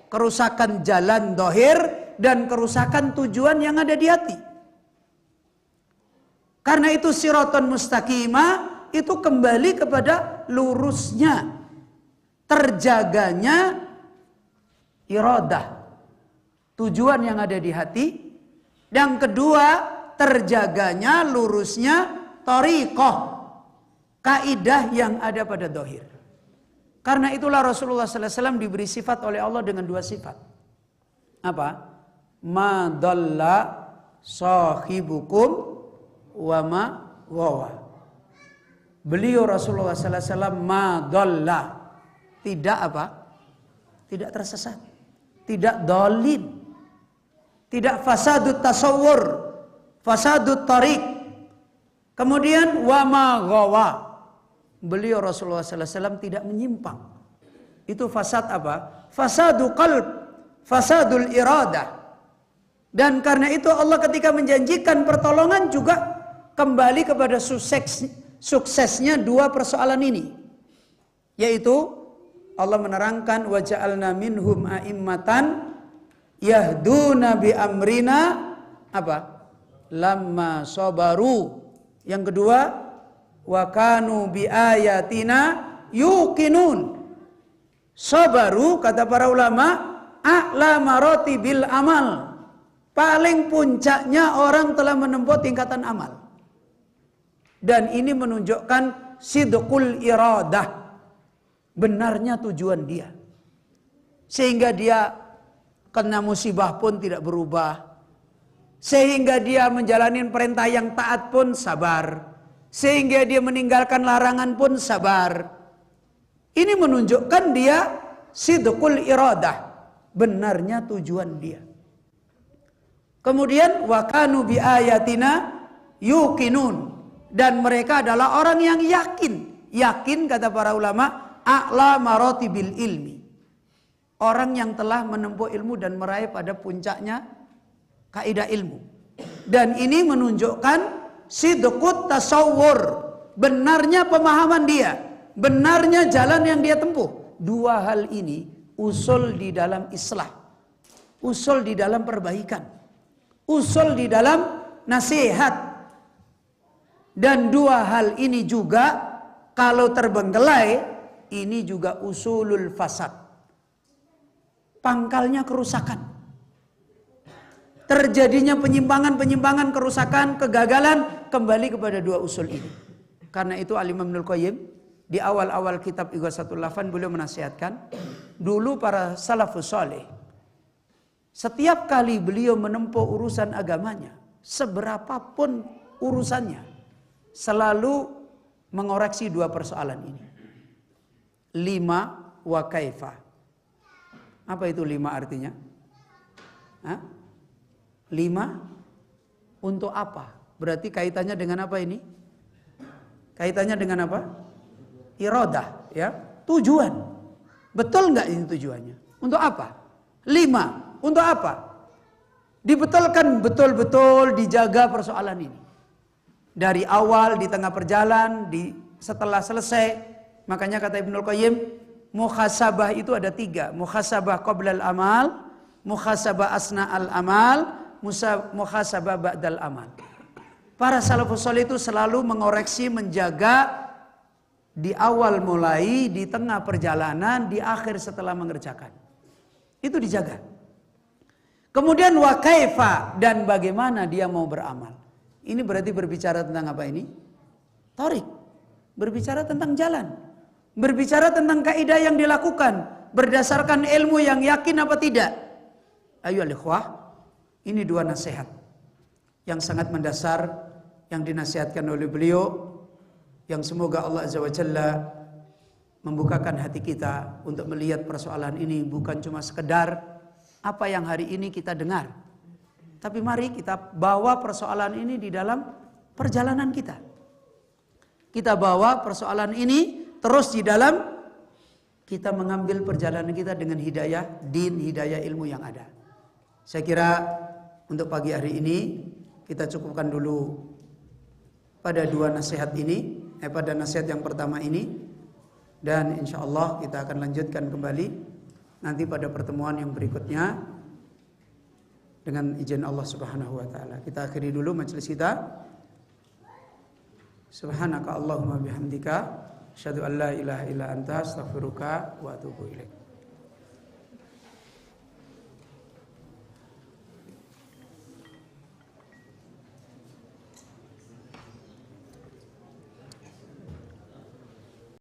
Kerusakan jalan dohir dan kerusakan tujuan yang ada di hati. Karena itu siraton mustaqimah itu kembali kepada lurusnya, terjaganya iradah, tujuan yang ada di hati. Dan kedua, terjaganya lurusnya thariqah, kaidah yang ada pada dohir. Karena itulah Rasulullah SAW diberi sifat oleh Allah dengan dua sifat. Apa? Ma dhalla sahibukum wa ma ghawa. Beliau Rasulullah SAW ma dhalla, tidak apa? Tidak tersesat, tidak dhalin, tidak fasadut tasawwur, fasadut tariq. Kemudian wa ma ghawa. Beliau Rasulullah SAW tidak menyimpang. Itu fasad apa? Fasadu qalb, fasadul iradah. Dan karena itu Allah ketika menjanjikan pertolongan juga kembali kepada suksesnya dua persoalan ini. Yaitu Allah menerangkan wa ja'alna minhum a'immatan yahduna bi amrina apa? Lamma sabaru. Yang kedua, wa kanu bi ayatina yuqinun. Sabaru, kata para ulama, a'la maratibil amal. Paling puncaknya orang telah menempuh tingkatan amal. Dan ini menunjukkan sidqul iradah, benarnya tujuan dia. Sehingga dia kena musibah pun tidak berubah. Sehingga dia menjalani perintah yang taat pun sabar. Sehingga dia meninggalkan larangan pun sabar. Ini menunjukkan dia sidqul iradah, benarnya tujuan dia. Kemudian wa kanu bi ayatina yuqinun, dan mereka adalah orang yang yakin. Yakin kata para ulama a'la maratibil ilmi. Orang yang telah menempuh ilmu dan meraih pada puncaknya kaidah ilmu. Dan ini menunjukkan sidqut tasawwur, benarnya pemahaman dia, benarnya jalan yang dia tempuh. Dua hal ini usul di dalam islah, usul di dalam perbaikan, usul di dalam nasihat. Dan dua hal ini juga kalau terbengkelai, ini juga usulul fasad, pangkalnya kerusakan. Terjadinya penyimpangan, kerusakan, kegagalan kembali kepada dua usul ini. Karena itu Al-Imam Ibnul Qayyim di awal-awal kitab Ighatsatul Lahfan beliau menasihatkan, dulu para salafus saleh setiap kali beliau menempuh urusan agamanya, seberapapun urusannya, selalu mengoreksi dua persoalan ini. Lima wa kaifa. Apa itu lima artinya? Hah? Lima untuk apa? Berarti kaitannya dengan apa ini? Kaitannya dengan apa? Iradah, ya, tujuan. Betul nggak ini tujuannya? Untuk apa? Lima, untuk apa? Dibetulkan betul-betul, dijaga persoalan ini. Dari awal, di tengah perjalanan, setelah selesai. Makanya kata Ibnul Qayyim, muhasabah itu ada tiga. Muhasabah qoblal amal, muhasabah asna'al amal, muhasabah ba'dal amal. Para salafus saleh itu selalu mengoreksi, menjaga di awal mulai, di tengah perjalanan, di akhir setelah mengerjakan. Itu dijaga. Kemudian wa kaifa, dan bagaimana dia mau beramal. Ini berarti berbicara tentang apa ini? Thariq. Berbicara tentang jalan. Berbicara tentang kaidah yang dilakukan berdasarkan ilmu yang yakin apa tidak. Ayo ikhwah, ini dua nasihat yang sangat mendasar yang dinasihatkan oleh beliau, yang semoga Allah Azza wa Jalla membukakan hati kita untuk melihat persoalan ini bukan cuma sekedar apa yang hari ini kita dengar, Tapi mari kita bawa persoalan ini di dalam perjalanan kita. Kita bawa persoalan ini terus di dalam kita mengambil perjalanan kita dengan hidayah din, hidayah ilmu yang ada. Saya kira untuk pagi hari ini kita cukupkan dulu pada dua nasihat ini, pada nasihat yang pertama ini, dan insya Allah kita akan lanjutkan kembali nanti pada pertemuan yang berikutnya dengan izin Allah Subhanahu wa taala. Kita akhiri dulu majelis kita. Subhanaka Allahumma bihamdika asyhadu an la ilaha illa anta astaghfiruka wa atubu ilaik.